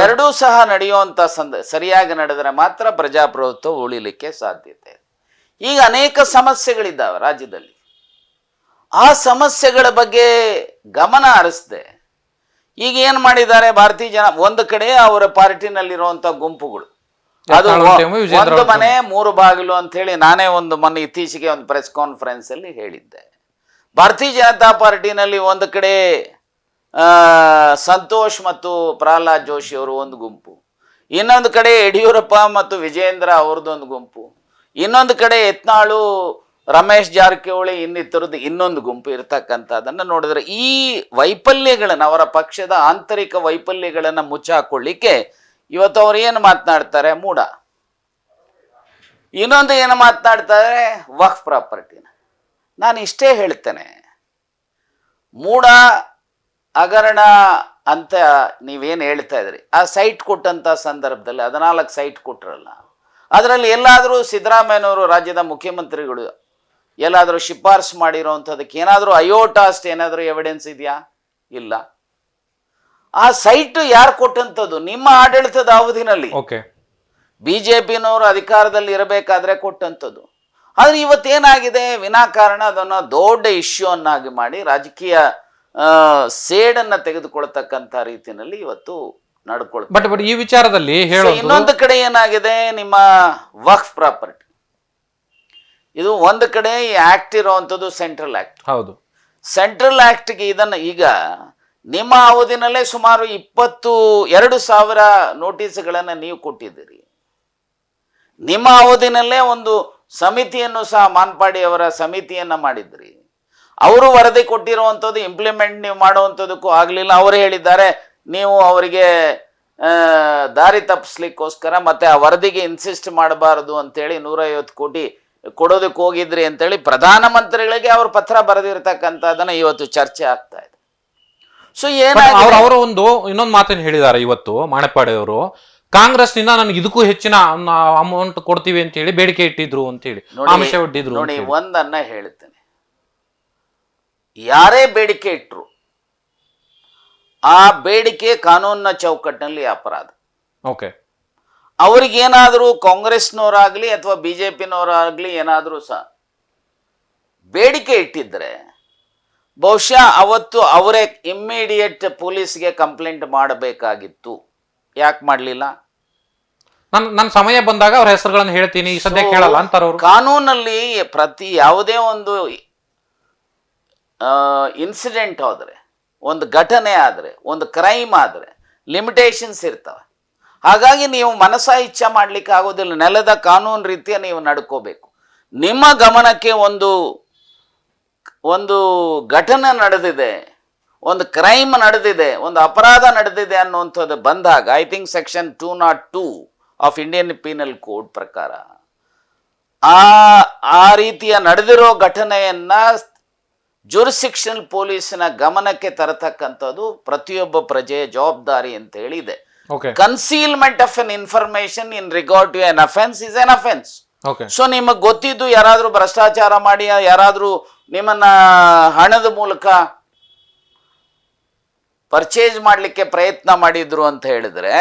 Speaker 2: ಎರಡೂ ಸಹ ನಡೆಯುವಂತ ಸರಿಯಾಗಿ ನಡೆದರೆ ಮಾತ್ರ ಪ್ರಜಾಪ್ರಭುತ್ವ ಉಳಿಲಿಕ್ಕೆ ಸಾಧ್ಯತೆ. ಈಗ ಅನೇಕ ಸಮಸ್ಯೆಗಳಿದ್ದಾವೆ ರಾಜ್ಯದಲ್ಲಿ. ಆ ಸಮಸ್ಯೆಗಳ ಬಗ್ಗೆ ಗಮನ ಹರಿಸದೆ ಈಗ ಏನ್ ಮಾಡಿದ್ದಾರೆ ಭಾರತೀಯ ಜನ, ಒಂದು ಕಡೆ ಅವರ ಪಾರ್ಟಿನಲ್ಲಿರುವಂತ ಗುಂಪುಗಳು, ಅದು ಒಂದು ಮನೆ 3 ಬಾಗಿಲು ಅಂತ ಹೇಳಿ ನಾನೇ ಒಂದು ಮೊನ್ನೆ ಇತ್ತೀಚೆಗೆ ಒಂದು ಪ್ರೆಸ್ ಕಾನ್ಫರೆನ್ಸ್ ಅಲ್ಲಿ ಹೇಳಿದ್ದೆ. ಭಾರತೀಯ ಜನತಾ ಪಾರ್ಟಿನಲ್ಲಿ ಒಂದು ಕಡೆ ಸಂತೋಷ್ ಮತ್ತು ಪ್ರಹ್ಲಾದ್ ಜೋಶಿ ಅವರು ಒಂದು ಗುಂಪು, ಇನ್ನೊಂದು ಕಡೆ ಯಡಿಯೂರಪ್ಪ ಮತ್ತು ವಿಜೇಂದ್ರ ಅವ್ರದ್ದೊಂದು ಗುಂಪು, ಇನ್ನೊಂದು ಕಡೆ ಯತ್ನಾಳು ರಮೇಶ್ ಜಾರಕಿಹೊಳಿ ಇನ್ನಿತರದ್ದು ಇನ್ನೊಂದು ಗುಂಪು ಇರ್ತಕ್ಕಂಥದ್ದನ್ನು ನೋಡಿದ್ರೆ ಈ ವೈಫಲ್ಯಗಳನ್ನು, ಅವರ ಪಕ್ಷದ ಆಂತರಿಕ ವೈಫಲ್ಯಗಳನ್ನು ಮುಚ್ಚಾಕೊಳ್ಳಿಕ್ಕೆ ಇವತ್ತು ಅವ್ರು ಏನು ಮಾತನಾಡ್ತಾರೆ? ಮೂಡ. ಇನ್ನೊಂದು ಏನು ಮಾತನಾಡ್ತಾರೆ? ವಕ್ಫ್ ಪ್ರಾಪರ್ಟಿನ. ನಾನು ಇಷ್ಟೇ ಹೇಳ್ತೇನೆ, ಮೂಡ ಹಗರಣ ಅಂತ ನೀವೇನು ಹೇಳ್ತಾ ಇದ್ರಿ, ಆ ಸೈಟ್ ಕೊಟ್ಟಂಥ ಸಂದರ್ಭದಲ್ಲಿ 14 ಸೈಟ್ ಕೊಟ್ರಲ್ಲ, ಅದರಲ್ಲಿ ಎಲ್ಲಾದರೂ ಸಿದ್ದರಾಮಯ್ಯನವರು ರಾಜ್ಯದ ಮುಖ್ಯಮಂತ್ರಿಗಳು ಎಲ್ಲಾದರೂ ಶಿಫಾರಸು ಮಾಡಿರೋವಂಥದ್ದಕ್ಕೆ ಏನಾದರೂ ಅಯೋಟಾಸ್ಟ್ ಏನಾದರೂ ಎವಿಡೆನ್ಸ್ ಇದೆಯಾ? ಇಲ್ಲ. ಆ ಸೈಟ್ ಯಾರು ಕೊಟ್ಟಂಥದ್ದು? ನಿಮ್ಮ ಆಡಳಿತದ ಅವಧಿನಲ್ಲಿ ಬಿಜೆಪಿನವರು ಅಧಿಕಾರದಲ್ಲಿ ಇರಬೇಕಾದ್ರೆ ಕೊಟ್ಟಂಥದ್ದು. ಆದರೆ ಇವತ್ತೇನಾಗಿದೆ, ವಿನಾಕಾರಣ ಅದನ್ನು ದೊಡ್ಡ ಇಶ್ಯೂ ಅನ್ನಾಗಿ ಮಾಡಿ ರಾಜಕೀಯ ಸೇಡನ್ನು ತೆಗೆದುಕೊಳ್ತಕ್ಕಂಥ ರೀತಿಯಲ್ಲಿ ಇವತ್ತು ನಡ್ಕೊಳ್ತಾರೆ.
Speaker 1: ಬಟ್ ಈ ವಿಚಾರದಲ್ಲಿ
Speaker 2: ಇನ್ನೊಂದು ಕಡೆ ಏನಾಗಿದೆ, ನಿಮ್ಮ ವಕ್ಫ್ ಪ್ರಾಪರ್ಟಿ, ಇದು ಒಂದು ಕಡೆ ಈ ಆಕ್ಟ್ ಇರುವಂಥದ್ದು ಸೆಂಟ್ರಲ್ ಆಕ್ಟ್.
Speaker 1: ಹೌದು,
Speaker 2: ಸೆಂಟ್ರಲ್ ಆಕ್ಟ್ಗೆ ಇದನ್ನು ಈಗ ನಿಮ್ಮ ಅವಧಿನಲ್ಲೇ ಸುಮಾರು 22,000 ನೋಟಿಸ್ಗಳನ್ನು ನೀವು ಕೊಟ್ಟಿದ್ದೀರಿ. ನಿಮ್ಮ ಅವಧಿನಲ್ಲೇ ಒಂದು ಸಮಿತಿಯನ್ನು ಸಹ ಮಾನ್ಪಾಡಿ ಅವರ ಸಮಿತಿಯನ್ನು ಮಾಡಿದ್ರಿ. ಅವರು ವರದಿ ಕೊಟ್ಟಿರುವಂಥದ್ದು ಇಂಪ್ಲಿಮೆಂಟ್ ನೀವು ಮಾಡುವಂಥದ್ದಕ್ಕೂ ಆಗಲಿಲ್ಲ. ಅವರು ಹೇಳಿದ್ದಾರೆ ನೀವು ಅವರಿಗೆ ದಾರಿ ತಪ್ಪಿಸ್ಲಿಕ್ಕೋಸ್ಕರ ಮತ್ತೆ ಆ ವರದಿಗೆ ಇನ್ಸಿಸ್ಟ್ ಮಾಡಬಾರದು ಅಂತೇಳಿ 150 ಕೋಟಿ ಕೊಡೋದಕ್ಕೆ ಹೋಗಿದ್ರಿ ಅಂತೇಳಿ ಪ್ರಧಾನಮಂತ್ರಿಗಳಿಗೆ ಅವರು ಪತ್ರ ಬರೆದಿರ್ತಕ್ಕಂಥದ್ದನ್ನ ಇವತ್ತು ಚರ್ಚೆ ಆಗ್ತಾ ಇದೆ. ಸೊ
Speaker 1: ಅವರು ಇನ್ನೊಂದು ಮಾತನ್ನು ಹೇಳಿದ್ದಾರೆ ಇವತ್ತು ಮಾಣೆಪ್ಪಾಡಿ ಅವರು, ಕಾಂಗ್ರೆಸ್ ನಿಂದ ನನಗೆ ಇದಕ್ಕೂ ಹೆಚ್ಚಿನ ಅಮೌಂಟ್ ಕೊಡ್ತೀವಿ ಅಂತ ಹೇಳಿ ಬೇಡಿಕೆ ಇಟ್ಟಿದ್ರು ಅಂತ ಹೇಳಿ ಆಮಿಷ ಒಡ್ಡಿದ್ರು.
Speaker 2: ನೋಡಿ, ಒಂದನ್ನ ಹೇಳ್ತೇನೆ, ಯಾರೇ ಬೇಡಿಕೆ ಇಟ್ರು ಆ ಬೇಡಿಕೆ ಕಾನೂನಿನ ಚೌಕಟ್ಟಿನಲ್ಲಿ ಅಪರಾಧ.
Speaker 1: ಓಕೆ,
Speaker 2: ಅವ್ರಿಗೇನಾದರೂ ಕಾಂಗ್ರೆಸ್ನವರಾಗ್ಲಿ ಅಥವಾ ಬಿಜೆಪಿನವರಾಗ್ಲಿ ಏನಾದರೂ ಸಹ ಬೇಡಿಕೆ ಇಟ್ಟಿದ್ರೆ ಬಹುಶಃ ಅವತ್ತು ಅವರೇ ಇಮ್ಮಿಡಿಯೇಟ್ ಪೊಲೀಸ್ಗೆ ಕಂಪ್ಲೇಂಟ್ ಮಾಡಬೇಕಾಗಿತ್ತು. ಯಾಕೆ ಮಾಡಲಿಲ್ಲ?
Speaker 1: ನನ್ನ ಸಮಯ ಬಂದಾಗ ಅವ್ರ ಹೆಸರುಗಳನ್ನು ಹೇಳ್ತೀನಿ, ಸದ್ಯ ಕೇಳಲ್ಲ ಅಂತಾರೆ ಅವರು.
Speaker 2: ಕಾನೂನಲ್ಲಿ ಪ್ರತಿ ಯಾವುದೇ ಒಂದು ಇನ್ಸಿಡೆಂಟ್ ಆದ್ರೆ, ಒಂದು ಘಟನೆ ಆದರೆ, ಒಂದು ಕ್ರೈಮ್ ಆದರೆ ಲಿಮಿಟೇಷನ್ಸ್ ಇರ್ತವೆ. ಹಾಗಾಗಿ ನೀವು ಮನಸಾ ಇಚ್ಛೆ ಮಾಡ್ಲಿಕ್ಕೆ ಆಗೋದಿಲ್ಲ. ನೆಲದ ಕಾನೂನು ರೀತಿಯ ನೀವು ನಡ್ಕೋಬೇಕು. ನಿಮ್ಮ ಗಮನಕ್ಕೆ ಒಂದು ಘಟನೆ ನಡೆದಿದೆ, ಒಂದು ಕ್ರೈಮ್ ನಡೆದಿದೆ, ಒಂದು ಅಪರಾಧ ನಡೆದಿದೆ ಅನ್ನುವಂಥದ್ದು ಬಂದಾಗ, I think section 202 of Indian penal code ಪ್ರಕಾರ ಆ ರೀತಿಯ ನಡೆದಿರೋ ಘಟನೆಯನ್ನ ಜುರಿಸ್ಡಿಕ್ಷನಲ್ ಪೊಲೀಸಿನ ಗಮನಕ್ಕೆ ತರತಕ್ಕಂಥದ್ದು ಪ್ರತಿಯೊಬ್ಬ ಪ್ರಜೆಯ ಜವಾಬ್ದಾರಿ ಅಂತ ಹೇಳಿದೆ. Concealment of an information in regard to an offence is an offence. So ನಿಮಗೆ ಗೊತ್ತಿದ್ದು ಯಾರಾದ್ರೂ ಭ್ರಷ್ಟಾಚಾರ ಮಾಡಿ, ಯಾರಾದ್ರೂ ನಿಮ್ಮನ್ನ ಹಣದ ಮೂಲಕ ಪರ್ಚೇಸ್ ಮಾಡಲಿಕ್ಕೆ ಪ್ರಯತ್ನ ಮಾಡಿದ್ರು ಅಂತ ಹೇಳಿದ್ರೆ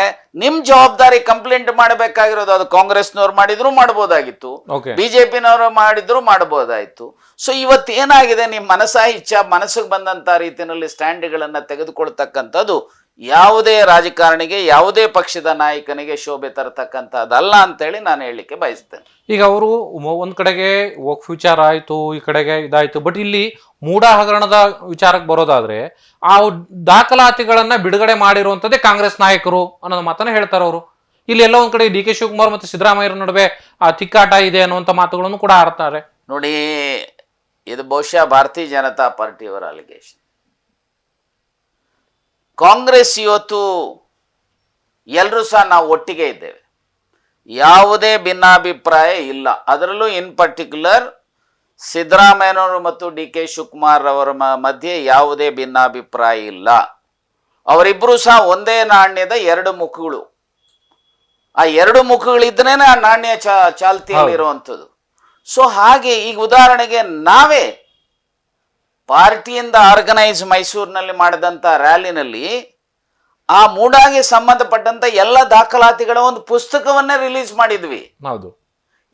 Speaker 2: ನಿಮ್ ಜವಾಬ್ದಾರಿ ಕಂಪ್ಲೇಂಟ್ ಮಾಡಬೇಕಾಗಿರೋದು. ಅದು ಕಾಂಗ್ರೆಸ್ನವ್ರು ಮಾಡಿದ್ರು ಮಾಡಬಹುದಾಗಿತ್ತು, ಬಿಜೆಪಿನವರು ಮಾಡಿದ್ರು ಮಾಡಬಹುದಾಯ್ತು. ಸೊ ಇವತ್ತು ಏನಾಗಿದೆ, ನಿಮ್ ಮನಸಾ ಇಚ್ಛಾ ಮನಸ್ಸಿಗೆ ಬಂದಂತ ರೀತಿಯಲ್ಲಿ ಸ್ಟ್ಯಾಂಡ್ಗಳನ್ನ ತೆಗೆದುಕೊಳ್ತಕ್ಕಂಥದ್ದು ಯಾವುದೇ ರಾಜಕಾರಣಿಗೆ, ಯಾವುದೇ ಪಕ್ಷದ ನಾಯಕನಿಗೆ ಶೋಭೆ ತರತಕ್ಕಂಥದ್ದಲ್ಲ ಅಂತೇಳಿ ನಾನು ಹೇಳಲಿಕ್ಕೆ ಬಯಸ್ತೇನೆ.
Speaker 1: ಈಗ ಅವರು ಒಂದ್ ಕಡೆಗೆ ವಕ್ಫ್ ವಿಚಾರ ಆಯ್ತು, ಈ ಕಡೆಗೆ ಇದಾಯ್ತು, ಬಟ್ ಇಲ್ಲಿ ಮೂಡ ಹಗರಣದ ವಿಚಾರಕ್ಕೆ ಬರೋದಾದ್ರೆ ಆ ದಾಖಲಾತಿಗಳನ್ನ ಬಿಡುಗಡೆ ಮಾಡಿರುವಂತದ್ದೇ ಕಾಂಗ್ರೆಸ್ ನಾಯಕರು ಅನ್ನೋದು ಮಾತನ್ನ ಹೇಳ್ತಾರೆ ಅವರು. ಇಲ್ಲಿ ಎಲ್ಲ ಒಂದ್ ಕಡೆ ಡಿ ಕೆ ಶಿವಕುಮಾರ್ ಮತ್ತು ಸಿದ್ದರಾಮಯ್ಯರ ನಡುವೆ ಆ ತಿಕ್ಕಾಟ ಇದೆ ಅನ್ನುವಂಥ ಮಾತುಗಳನ್ನು ಕೂಡ ಆಡ್ತಾರೆ.
Speaker 2: ನೋಡಿ, ಇದು ಬಹುಶಃ ಭಾರತೀಯ ಜನತಾ ಪಾರ್ಟಿಯವರ ಅಲಿಗೇಷನ್. ಕಾಂಗ್ರೆಸ್ ಇವತ್ತು ಎಲ್ಲರೂ ಸಹ ನಾವು ಒಟ್ಟಿಗೆ ಇದ್ದೇವೆ, ಯಾವುದೇ ಭಿನ್ನಾಭಿಪ್ರಾಯ ಇಲ್ಲ. ಅದರಲ್ಲೂ ಇನ್ ಪರ್ಟಿಕ್ಯುಲರ್ ಸಿದ್ದರಾಮಯ್ಯನವರು ಮತ್ತು ಡಿ ಕೆ ಶಿವಕುಮಾರ್ ಅವರ ಮಧ್ಯೆ ಯಾವುದೇ ಭಿನ್ನಾಭಿಪ್ರಾಯ ಇಲ್ಲ. ಅವರಿಬ್ಬರು ಸಹ ಒಂದೇ ನಾಣ್ಯದ 2 ಮುಖಗಳು. ಆ 2 ಮುಖಗಳಿದ್ರೇನೆ ಆ ನಾಣ್ಯ ಚಾಲ್ತಿಯಲ್ಲಿರುವಂಥದ್ದು. ಸೊ ಹಾಗೆ ಈಗ ಉದಾಹರಣೆಗೆ ನಾವೇ ಪಾರ್ಟಿಯಿಂದ ಆರ್ಗನೈಸ್ ಮೈಸೂರಿನಲ್ಲಿ ಮಾಡಿದಂಥ ರ್ಯಾಲಿನಲ್ಲಿ ಆ ಮೂಡಾಗೆ ಸಂಬಂಧಪಟ್ಟಂತ ಎಲ್ಲ ದಾಖಲಾತಿಗಳ ಒಂದು ಪುಸ್ತಕವನ್ನೇ ರಿಲೀಸ್ ಮಾಡಿದ್ವಿ.
Speaker 1: ಹೌದು.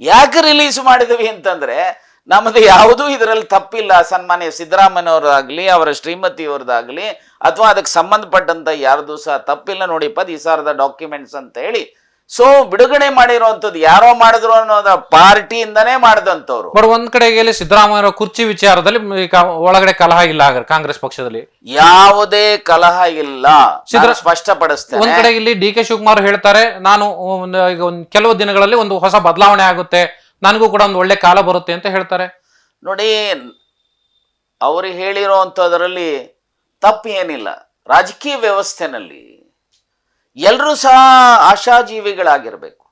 Speaker 2: ಯಾಕೆ ರಿಲೀಸ್ ಮಾಡಿದ್ವಿ ಅಂತಂದ್ರೆ ನಮ್ಮದು ಯಾವುದೂ ಇದರಲ್ಲಿ ತಪ್ಪಿಲ್ಲ. ಸನ್ಮಾನ್ಯ ಸಿದ್ದರಾಮಯ್ಯನವರಾಗ್ಲಿ, ಅವರ ಶ್ರೀಮತಿಯವ್ರದ್ದಾಗ್ಲಿ, ಅಥವಾ ಅದಕ್ಕೆ ಸಂಬಂಧಪಟ್ಟಂತ ಯಾರ್ದು ಸಹ ತಪ್ಪಿಲ್ಲ. ನೋಡಿಪ್ಪ ದೀಸ್ ಆರ್ ದ ಡಾಕ್ಯುಮೆಂಟ್ಸ್ ಅಂತ ಹೇಳಿ ಸೊ ಬಿಡುಗಡೆ ಮಾಡಿರುವಂತದ್ದು ಯಾರೋ ಮಾಡಿದ್ರು ಅನ್ನೋದ ಪಾರ್ಟಿಯಿಂದನೇ ಮಾಡಿದಂತವ್ರು.
Speaker 1: ಬಟ್ ಒಂದ್ ಕಡೆಗೆ ಸಿದ್ದರಾಮಯ್ಯ ಕುರ್ಚಿ ವಿಚಾರದಲ್ಲಿ ಒಳಗಡೆ ಕಲಹ ಇಲ್ಲ, ಕಾಂಗ್ರೆಸ್ ಪಕ್ಷದಲ್ಲಿ
Speaker 2: ಯಾವುದೇ ಕಲಹ ಇಲ್ಲ, ಸ್ಪಷ್ಟಪಡಿಸ್ತೇನೆ.
Speaker 1: ಒಂದ್ ಕಡೆ ಇಲ್ಲಿ ಡಿ ಕೆ ಶಿವಕುಮಾರ್ ಹೇಳ್ತಾರೆ, ನಾನು ಈಗ ಕೆಲವು ದಿನಗಳಲ್ಲಿ ಒಂದು ಹೊಸ ಬದಲಾವಣೆ ಆಗುತ್ತೆ, ನನಗೂ ಕೂಡ ಒಂದು ಒಳ್ಳೆ ಕಾಲ ಬರುತ್ತೆ ಅಂತ ಹೇಳ್ತಾರೆ.
Speaker 2: ನೋಡಿ, ಅವರು ಹೇಳಿರೋವಂಥದ್ರಲ್ಲಿ ತಪ್ಪು ಏನಿಲ್ಲ. ರಾಜಕೀಯ ವ್ಯವಸ್ಥೆನಲ್ಲಿ ಎಲ್ಲರೂ ಸಹ ಆಶಾಜೀವಿಗಳಾಗಿರಬೇಕು.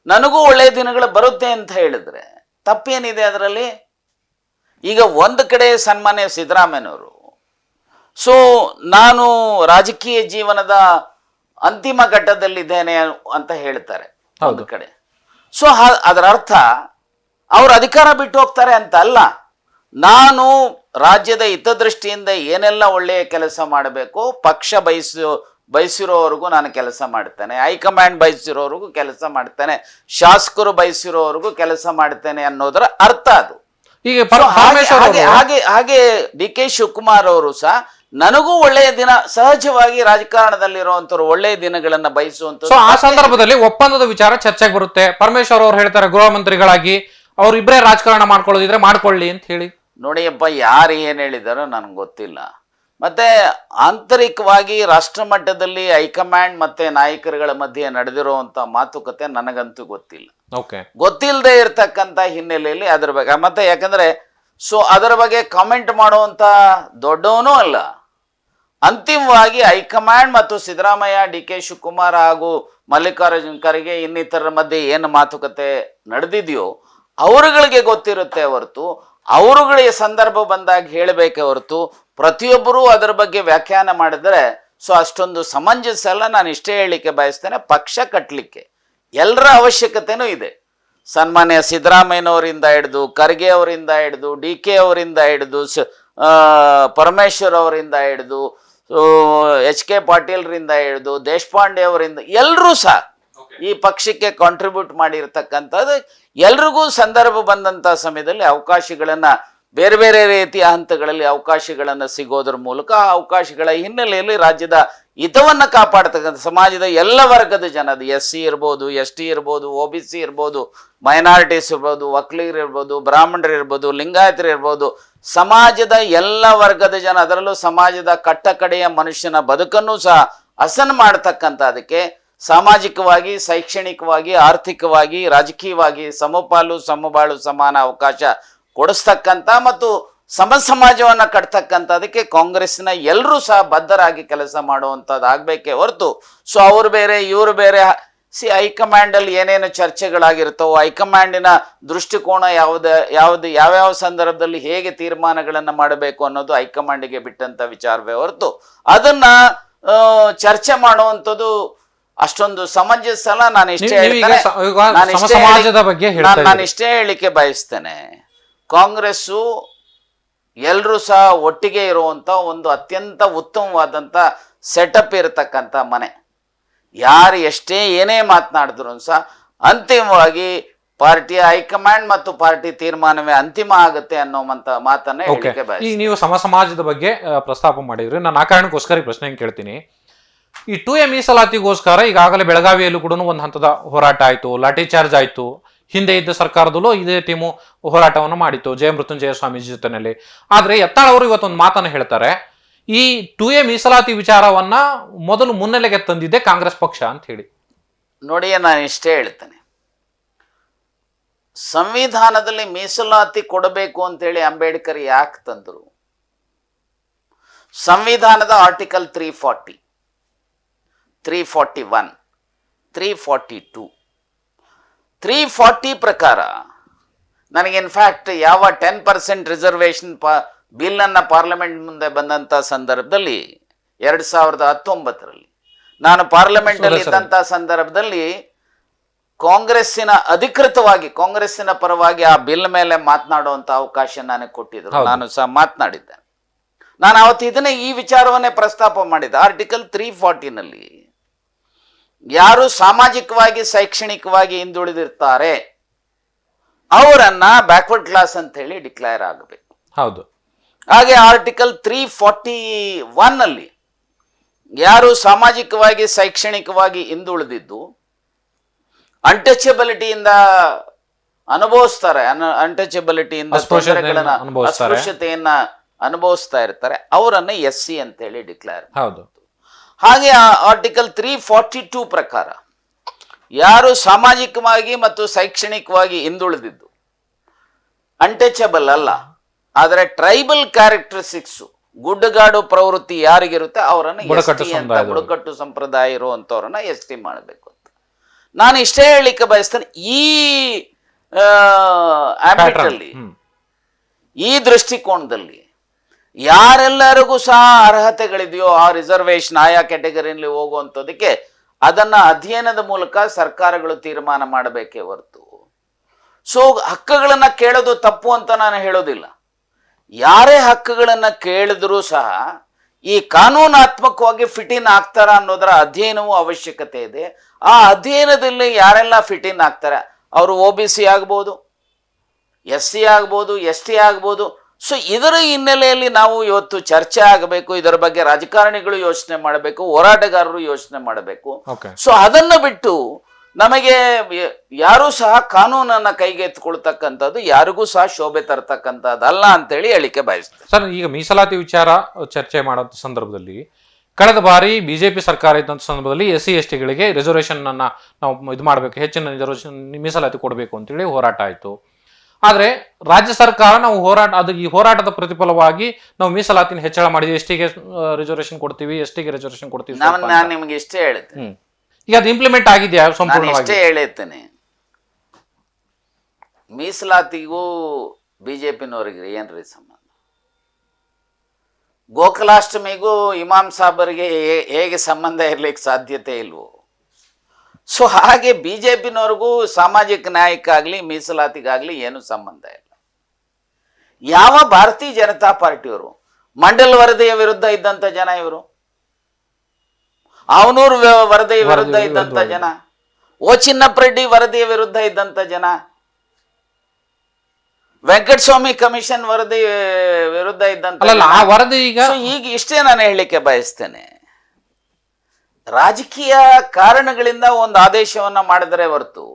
Speaker 2: ನನಗೂ ಒಳ್ಳೆಯ ದಿನಗಳು ಬರುತ್ತೆ ಅಂತ ಹೇಳಿದ್ರೆ ತಪ್ಪೇನಿದೆ ಅದರಲ್ಲಿ? ಈಗ ಒಂದು ಕಡೆ ಸನ್ಮಾನ್ಯ ಸಿದ್ದರಾಮಯ್ಯನವರು ನಾನು ರಾಜಕೀಯ ಜೀವನದ ಅಂತಿಮ ಘಟ್ಟದಲ್ಲಿದ್ದೇನೆ ಅಂತ ಹೇಳ್ತಾರೆ ಒಂದು ಕಡೆ. ಅದರ ಅರ್ಥ ಅವರು ಅಧಿಕಾರ ಬಿಟ್ಟು ಹೋಗ್ತಾರೆ ಅಂತ ಅಲ್ಲ. ನಾನು ರಾಜ್ಯದ ಹಿತದೃಷ್ಟಿಯಿಂದ ಏನೆಲ್ಲ ಒಳ್ಳೆಯ ಕೆಲಸ ಮಾಡಬೇಕು, ಪಕ್ಷ ಬಯಸಿರೋವರೆಗೂ ನಾನು ಕೆಲಸ ಮಾಡ್ತೇನೆ, ಹೈಕಮಾಂಡ್ ಬಯಸಿರೋವರೆಗೂ ಕೆಲಸ ಮಾಡ್ತೇನೆ, ಶಾಸಕರು ಬಯಸಿರೋವರೆಗೂ ಕೆಲಸ ಮಾಡ್ತೇನೆ ಅನ್ನೋದರ ಅರ್ಥ ಅದು. ಹಾಗೆ ಡಿ ಕೆ ಶಿವಕುಮಾರ್ ಅವರು ಸಹ ನನಗೂ ಒಳ್ಳೆಯ ದಿನ, ಸಹಜವಾಗಿ ರಾಜಕಾರಣದಲ್ಲಿರುವಂತವ್ರು ಒಳ್ಳೆಯ ದಿನಗಳನ್ನ ಬಯಸುವಂತ.
Speaker 1: ಆ ಸಂದರ್ಭದಲ್ಲಿ ಒಪ್ಪಂದದ ವಿಚಾರ ಚರ್ಚೆಗೆ ಬರುತ್ತೆ. ಪರಮೇಶ್ವರ್ ಅವರು ಹೇಳ್ತಾರೆ ಗೃಹ ಮಂತ್ರಿಗಳಾಗಿ ಅವ್ರು ಇಬ್ಬರೇ ರಾಜಕಾರಣ ಮಾಡ್ಕೊಳ್ಳೋದಿದ್ರೆ ಮಾಡ್ಕೊಳ್ಳಿ ಅಂತ ಹೇಳಿ.
Speaker 2: ನೋಡಿಯಪ್ಪ, ಯಾರು ಏನ್ ಹೇಳಿದಾರೋ ನನ್ಗೆ ಗೊತ್ತಿಲ್ಲ. ಮತ್ತೆ ಆಂತರಿಕವಾಗಿ ರಾಷ್ಟ್ರ ಮಟ್ಟದಲ್ಲಿ ಹೈಕಮಾಂಡ್ ಮತ್ತೆ ನಾಯಕರುಗಳ ಮಧ್ಯೆ ನಡೆದಿರುವಂತ ಮಾತುಕತೆ ನನಗಂತೂ ಗೊತ್ತಿಲ್ಲ. ಗೊತ್ತಿಲ್ಲದೆ ಇರ್ತಕ್ಕಂಥ ಹಿನ್ನೆಲೆಯಲ್ಲಿ ಅದ್ರ ಬಗ್ಗೆ ಮತ್ತೆ ಯಾಕಂದ್ರೆ ಅದರ ಬಗ್ಗೆ ಕಾಮೆಂಟ್ ಮಾಡುವಂತ ದೊಡ್ಡವನೂ ಅಲ್ಲ. ಅಂತಿಮವಾಗಿ ಹೈಕಮಾಂಡ್ ಮತ್ತು ಸಿದ್ದರಾಮಯ್ಯ, ಡಿ ಕೆ ಶಿವಕುಮಾರ್ ಹಾಗೂ ಮಲ್ಲಿಕಾರ್ಜುನ್ ಖರ್ಗೆ ಇನ್ನಿತರ ಮಧ್ಯೆ ಏನು ಮಾತುಕತೆ ನಡೆದಿದೆಯೋ ಅವರುಗಳಿಗೆ ಗೊತ್ತಿರುತ್ತೆ ಹೊರತು, ಅವರುಗಳಿಗೆ ಸಂದರ್ಭ ಬಂದಾಗ ಹೇಳಬೇಕೆ ಹೊರತು ಪ್ರತಿಯೊಬ್ಬರೂ ಅದರ ಬಗ್ಗೆ ವ್ಯಾಖ್ಯಾನ ಮಾಡಿದ್ರೆ ಅಷ್ಟೊಂದು ಸಮಂಜಸ ಅಲ್ಲ. ನಾನು ಇಷ್ಟೇ ಹೇಳಲಿಕ್ಕೆ ಬಯಸ್ತೇನೆ, ಪಕ್ಷ ಕಟ್ಟಲಿಕ್ಕೆ ಎಲ್ಲರ ಅವಶ್ಯಕತೆನೂ ಇದೆ. ಸನ್ಮಾನ್ಯ ಸಿದ್ದರಾಮಯ್ಯನವರಿಂದ ಹಿಡಿದು, ಖರ್ಗೆ ಅವರಿಂದ ಹಿಡಿದು, ಡಿ ಕೆ ಅವರಿಂದ ಹಿಡಿದು, ಪರಮೇಶ್ವರ್ ಅವರಿಂದ ಹಿಡಿದು, ಎಚ್ ಕೆ ಪಾಟೀಲ್ರಿಂದ ಹಿಡಿದು, ದೇಶಪಾಂಡೆ ಅವರಿಂದ ಎಲ್ಲರೂ ಸಹ ಈ ಪಕ್ಷಕ್ಕೆ ಕಾಂಟ್ರಿಬ್ಯೂಟ್ ಮಾಡಿರ್ತಕ್ಕಂಥದ್ದು. ಎಲ್ರಿಗೂ ಸಂದರ್ಭ ಬಂದಂಥ ಸಮಯದಲ್ಲಿ ಅವಕಾಶಗಳನ್ನ ಬೇರೆ ಬೇರೆ ರೀತಿಯ ಹಂತಗಳಲ್ಲಿ ಅವಕಾಶಗಳನ್ನು ಸಿಗೋದ್ರ ಮೂಲಕ ಆ ಅವಕಾಶಗಳ ಹಿನ್ನೆಲೆಯಲ್ಲಿ ರಾಜ್ಯದ ಹಿತವನ್ನು ಕಾಪಾಡ್ತಕ್ಕಂಥ ಸಮಾಜದ ಎಲ್ಲ ವರ್ಗದ ಜನ, ಅದು SC ಇರ್ಬೋದು, ST ಇರ್ಬೋದು, OBC ಇರ್ಬೋದು, ಮೈನಾರಿಟೀಸ್ ಇರ್ಬೋದು, ಒಕ್ಕಲಿಗರು ಇರ್ಬೋದು, ಬ್ರಾಹ್ಮಣರು ಇರ್ಬೋದು, ಲಿಂಗಾಯತರು ಇರ್ಬೋದು, ಸಮಾಜದ ಎಲ್ಲ ವರ್ಗದ ಜನ, ಅದರಲ್ಲೂ ಸಮಾಜದ ಕಟ್ಟಕಡೆಯ ಮನುಷ್ಯನ ಬದುಕನ್ನು ಸಹ ಹಸನ್ ಮಾಡ್ತಕ್ಕಂಥ, ಅದಕ್ಕೆ ಸಾಮಾಜಿಕವಾಗಿ, ಶೈಕ್ಷಣಿಕವಾಗಿ, ಆರ್ಥಿಕವಾಗಿ, ರಾಜಕೀಯವಾಗಿ ಸಮಪಾಲು ಸಮಬಾಳು ಸಮಾನ ಅವಕಾಶ ಕೊಡಿಸ್ತಕ್ಕಂಥ ಮತ್ತು ಸಮಾಜವನ್ನ ಕಟ್ತಕ್ಕಂಥದಕ್ಕೆ ಕಾಂಗ್ರೆಸ್ನ ಎಲ್ಲರೂ ಸಹ ಬದ್ಧರಾಗಿ ಕೆಲಸ ಮಾಡುವಂಥದ್ದು ಆಗ್ಬೇಕೇ ಹೊರತು ಅವ್ರು ಬೇರೆ ಇವರು ಬೇರೆ. ಹೈಕಮಾಂಡ್ ಅಲ್ಲಿ ಏನೇನು ಚರ್ಚೆಗಳಾಗಿರ್ತವೋ, ಹೈಕಮಾಂಡಿನ ದೃಷ್ಟಿಕೋನ ಯಾವ್ಯಾವ ಸಂದರ್ಭದಲ್ಲಿ ಹೇಗೆ ತೀರ್ಮಾನಗಳನ್ನ ಮಾಡಬೇಕು ಅನ್ನೋದು ಹೈಕಮಾಂಡಿಗೆ ಬಿಟ್ಟಂತ ವಿಚಾರವೇ ಹೊರತು ಅದನ್ನ ಚರ್ಚೆ ಮಾಡುವಂಥದ್ದು ಅಷ್ಟೊಂದು ಸಮಂಜಸ ಅಲ್ಲ. ನಾನು ಇಷ್ಟೇ ಹೇಳಿಕೆ ಬಯಸ್ತೇನೆ, ಕಾಂಗ್ರೆಸ್ಸು ಎಲ್ಲರೂ ಸಹ ಒಟ್ಟಿಗೆ ಇರುವಂತ ಒಂದು ಅತ್ಯಂತ ಉತ್ತಮವಾದಂತ ಸೆಟಪ್ ಇರತಕ್ಕಂಥ ಮನೆ. ಯಾರು ಎಷ್ಟೇ ಏನೇ ಮಾತನಾಡಿದ್ರು ಸಹ ಅಂತಿಮವಾಗಿ ಪಾರ್ಟಿಯ ಹೈಕಮಾಂಡ್ ಮತ್ತು ಪಾರ್ಟಿ ತೀರ್ಮಾನವೇ ಅಂತಿಮ ಆಗುತ್ತೆ ಅನ್ನೋ ಮಾತನ್ನ ಹೇಳಿಕೆ ಬಯಸ್ತೇನೆ.
Speaker 1: ಈಗ ನೀವು ಸಮಾಜದ ಬಗ್ಗೆ ಪ್ರಸ್ತಾಪ ಮಾಡಿದ್ರಿ, ನಾನು ಆ ಕಾರಣಕ್ಕೋಸ್ಕರ ಈ ಪ್ರಶ್ನೆ ಕೇಳ್ತೀನಿ. ಈ 2A ಮೀಸಲಾತಿಗೋಸ್ಕರ ಈಗಾಗಲೇ ಬೆಳಗಾವಿಯಲ್ಲೂ ಕೂಡ ಒಂದು ಹಂತದ ಹೋರಾಟ ಆಯ್ತು, ಲಾಠಿ ಚಾರ್ಜ್ ಆಯ್ತು. ಹಿಂದೆ ಇದ್ದ ಸರ್ಕಾರದಲ್ಲೂ ಇದೇ ಟೀಮು ಹೋರಾಟವನ್ನು ಮಾಡಿತ್ತು ಜಯಮೃತ್ಯುಂಜಯ ಸ್ವಾಮೀಜಿ ಜೊತೆನಲ್ಲಿ. ಆದ್ರೆ ಯತ್ನಾಳ್ ಅವರು ಇವತ್ತೊಂದು ಮಾತನ್ನು ಹೇಳ್ತಾರೆ, ಈ 2A ಮೀಸಲಾತಿ ವಿಚಾರವನ್ನ ಮೊದಲು ಮುನ್ನೆಲೆಗೆ ತಂದಿದ್ದೆ ಕಾಂಗ್ರೆಸ್ ಪಕ್ಷ ಅಂತ ಹೇಳಿ.
Speaker 2: ನೋಡಿ, ನಾನು ಇಷ್ಟೇ ಹೇಳ್ತೇನೆ, ಸಂವಿಧಾನದಲ್ಲಿ ಮೀಸಲಾತಿ ಕೊಡಬೇಕು ಅಂತೇಳಿ ಅಂಬೇಡ್ಕರ್ ಯಾಕೆ ತಂದರು? ಸಂವಿಧಾನದ ಆರ್ಟಿಕಲ್ 340, 341, 342, 340 ಪ್ರಕಾರ ನನಗೆ ಇನ್ಫ್ಯಾಕ್ಟ್ ಯಾವ 10% ರಿಸರ್ವೇಷನ್ ಬಿಲ್ ಅನ್ನ ಪಾರ್ಲಿಮೆಂಟ್ ಮುಂದೆ ಬಂದಂತ ಸಂದರ್ಭದಲ್ಲಿ 2019ರಲ್ಲಿ ನಾನು ಪಾರ್ಲಿಮೆಂಟ್ ಅಲ್ಲಿ ಇದ್ದಂತ ಸಂದರ್ಭದಲ್ಲಿ ಕಾಂಗ್ರೆಸ್ಸಿನ ಪರವಾಗಿ ಆ ಬಿಲ್ ಮೇಲೆ ಮಾತನಾಡುವಂತ ಅವಕಾಶ ನನಗೆ ಕೊಟ್ಟಿದ್ರು. ನಾನು ಸಹ ಮಾತನಾಡಿದ್ದೆ. ನಾನು ಅವತ್ತು ಈ ವಿಚಾರವನ್ನೇ ಪ್ರಸ್ತಾಪ ಮಾಡಿದ್ದೆ. ಆರ್ಟಿಕಲ್ 340ನಲ್ಲಿ ಯಾರು ಸಾಮಾಜಿಕವಾಗಿ ಶೈಕ್ಷಣಿಕವಾಗಿ ಹಿಂದುಳಿದಿರ್ತಾರೆ ಅವರನ್ನ ಬ್ಯಾಕ್ವರ್ಡ್ ಕ್ಲಾಸ್ ಅಂತ ಹೇಳಿ ಡಿಕ್ಲೇರ್ ಆಗಬೇಕು.
Speaker 1: ಹೌದು.
Speaker 2: ಹಾಗೆ ಆರ್ಟಿಕಲ್ 341 ಅಲ್ಲಿ ಯಾರು ಸಾಮಾಜಿಕವಾಗಿ ಶೈಕ್ಷಣಿಕವಾಗಿ ಹಿಂದುಳಿದಿದ್ದು ಅನ್ಟಚಬಿಲಿಟಿಯಿಂದ ಅನುಭವಿಸ್ತಾರೆ, ಅನ್ಟಚಬಿಲಿಟಿಯಿಂದ ಅಸ್ಪೃಶ್ಯತೆಯನ್ನ ಅನುಭವಿಸ್ತಾ ಇರ್ತಾರೆ, ಅವರನ್ನ SC ಅಂತ ಹೇಳಿ ಡಿಕ್ಲೇರ್.
Speaker 1: ಹೌದು.
Speaker 2: ಹಾಗೆ ಆರ್ಟಿಕಲ್ 342 ಪ್ರಕಾರ ಯಾರು ಸಾಮಾಜಿಕವಾಗಿ ಮತ್ತು ಶೈಕ್ಷಣಿಕವಾಗಿ ಹಿಂದುಳಿದಿದ್ದು ಅನ್ಟಚಬಲ್ ಅಲ್ಲ. ಆದರೆ ಟ್ರೈಬಲ್ ಕ್ಯಾರೆಕ್ಟರಿಸ್ಟಿಕ್ಸ್, ಗುಡ್ಡಗಾಡು ಪ್ರವೃತ್ತಿ ಯಾರಿಗಿರುತ್ತೆ ಅವರನ್ನು ಬುಡಕಟ್ಟು ಸಂಪ್ರದಾಯ ಇರುವಂತವ್ರನ್ನ ಎಸ್ಟಿ ಮಾಡಬೇಕು ಅಂತ ನಾನು ಇಷ್ಟೇ ಹೇಳಲಿಕ್ಕೆ ಬಯಸ್ತೇನೆ. ಈ ಆಂಬಿಟಲ್ಲಿ, ಈ ದೃಷ್ಟಿಕೋನದಲ್ಲಿ ಯಾರೆಲ್ಲರಿಗೂ ಸಹ ಅರ್ಹತೆಗಳಿದೆಯೋ ಆ ರಿಸರ್ವೇಶನ್ ಆಯಾ ಕ್ಯಾಟಗರಿಯಲ್ಲಿ ಹೋಗುವಂಥದ್ದಕ್ಕೆ ಅದನ್ನ ಅಧ್ಯಯನದ ಮೂಲಕ ಸರ್ಕಾರಗಳು ತೀರ್ಮಾನ ಮಾಡಬೇಕೇ ಹೊರತು ಹಕ್ಕುಗಳನ್ನ ಕೇಳೋದು ತಪ್ಪು ಅಂತ ನಾನು ಹೇಳೋದಿಲ್ಲ. ಯಾರೇ ಹಕ್ಕುಗಳನ್ನ ಕೇಳಿದ್ರೂ ಸಹ ಈ ಕಾನೂನಾತ್ಮಕವಾಗಿ ಫಿಟ್ ಇನ್ ಆಗ್ತಾರ ಅನ್ನೋದರ ಅಧ್ಯಯನವೂ ಅವಶ್ಯಕತೆ ಇದೆ. ಆ ಅಧ್ಯಯನದಲ್ಲಿ ಯಾರೆಲ್ಲ ಫಿಟ್ ಇನ್ ಆಗ್ತಾರೆ ಅವರು OBC ಆಗ್ಬೋದು, SC ಆಗ್ಬೋದು, ST ಆಗ್ಬೋದು. ಸೊ ಇದರ ಹಿನ್ನೆಲೆಯಲ್ಲಿ ನಾವು ಇವತ್ತು ಚರ್ಚೆ ಆಗಬೇಕು, ಇದರ ಬಗ್ಗೆ ರಾಜಕಾರಣಿಗಳು ಯೋಚನೆ ಮಾಡಬೇಕು, ಹೋರಾಟಗಾರರು ಯೋಚನೆ ಮಾಡಬೇಕು. ಸೊ ಅದನ್ನ ಬಿಟ್ಟು ನಮಗೆ ಯಾರೂ ಸಹ ಕಾನೂನನ್ನ ಕೈಗೆ ಎತ್ಕೊಳ್ತಕ್ಕಂಥದ್ದು ಯಾರಿಗೂ ಸಹ ಶೋಭೆ ತರ್ತಕ್ಕಂಥದ್ದಲ್ಲ ಅಂತೇಳಿ ಹೇಳಿಕೆ ಬಯಸ್ತೇನೆ.
Speaker 1: ಸರ್, ಈಗ ಮೀಸಲಾತಿ ವಿಚಾರ ಚರ್ಚೆ ಮಾಡೋ ಸಂದರ್ಭದಲ್ಲಿ ಕಳೆದ ಬಾರಿ ಬಿಜೆಪಿ ಸರ್ಕಾರ ಇದ್ದಂಥ ಸಂದರ್ಭದಲ್ಲಿ SC ST ಗಳಿಗೆ ರಿಸರ್ವೇಶನ್ ಅನ್ನ ನಾವು ಇದು ಮಾಡಬೇಕು, ಹೆಚ್ಚಿನ ರಿಸರ್ವೇಶನ್ ಮೀಸಲಾತಿ ಕೊಡಬೇಕು ಅಂತೇಳಿ ಹೋರಾಟ ಆಯಿತು. ಆದ್ರೆ ರಾಜ್ಯ ಸರ್ಕಾರ ನಾವು ಈ ಹೋರಾಟದ ಪ್ರತಿಫಲವಾಗಿ ನಾವು ಮೀಸಲಾತಿನ ಹೆಚ್ಚಳ ಮಾಡಿದ್ವಿ, ST ಗೆ ರಿಸರ್ವೇಶನ್ ಕೊಡ್ತೀವಿ, ST ಗೆ ರಿಸರ್ವೇಶನ್ ಕೊಡ್ತೀವಿ.
Speaker 2: ನಾನು ನಿಮ್ಗೆ ಇಷ್ಟೇ ಹೇಳ್ತೇನೆ,
Speaker 1: ಈಗ ಅದು ಇಂಪ್ಲಿಮೆಂಟ್ ಆಗಿದೆಯಾ ಸಂಪೂರ್ಣವಾಗಿ?
Speaker 2: ಇಷ್ಟೇ ಹೇಳುತ್ತೇನೆ, ಮೀಸಲಾತಿಗೂ ಬಿಜೆಪಿನವರಿಗೆ ಏನ್ರಿ ಸಂಬಂಧ? ಗೋಕುಲಾಷ್ಟಮಿಗೂ ಇಮಾಮ್ ಸಾಬರಿಗೆ ಹೇಗೆ ಸಂಬಂಧ ಇರ್ಲಿಕ್ಕೆ ಸಾಧ್ಯತೆ ಇಲ್ವೋ, ಸೊ ಹಾಗೆ ಬಿಜೆಪಿನವ್ರಿಗೂ ಸಾಮಾಜಿಕ ನ್ಯಾಯಕ್ಕಾಗ್ಲಿ ಮೀಸಲಾತಿಗಾಗ್ಲಿ ಏನು ಸಂಬಂಧ ಇಲ್ಲ. ಯಾವ ಭಾರತೀಯ ಜನತಾ ಪಾರ್ಟಿಯವರು ಮಂಡಲ್ ವರದಿಯ ವಿರುದ್ಧ ಇದ್ದಂತ ಜನ ಇವರು, ಅವನೂರು ವರದಿಯ ವಿರುದ್ಧ ಇದ್ದಂತ ಜನ, ಚಿನ್ನಪ್ಪರೆಡ್ಡಿ ವರದಿಯ ವಿರುದ್ಧ ಇದ್ದಂತ ಜನ, ವೆಂಕಟಸ್ವಾಮಿ ಕಮಿಷನ್ ವರದಿ ವಿರುದ್ಧ ಇದ್ದಂತ
Speaker 1: ವರದಿ.
Speaker 2: ಈಗ ಇಷ್ಟೇ ನಾನು ಹೇಳಲಿಕ್ಕೆ ಬಯಸ್ತೇನೆ, ರಾಜಕೀಯ ಕಾರಣಗಳಿಂದ ಒಂದು ಆದೇಶವನ್ನ ಮಾಡಿದರೆ ಹೊರತು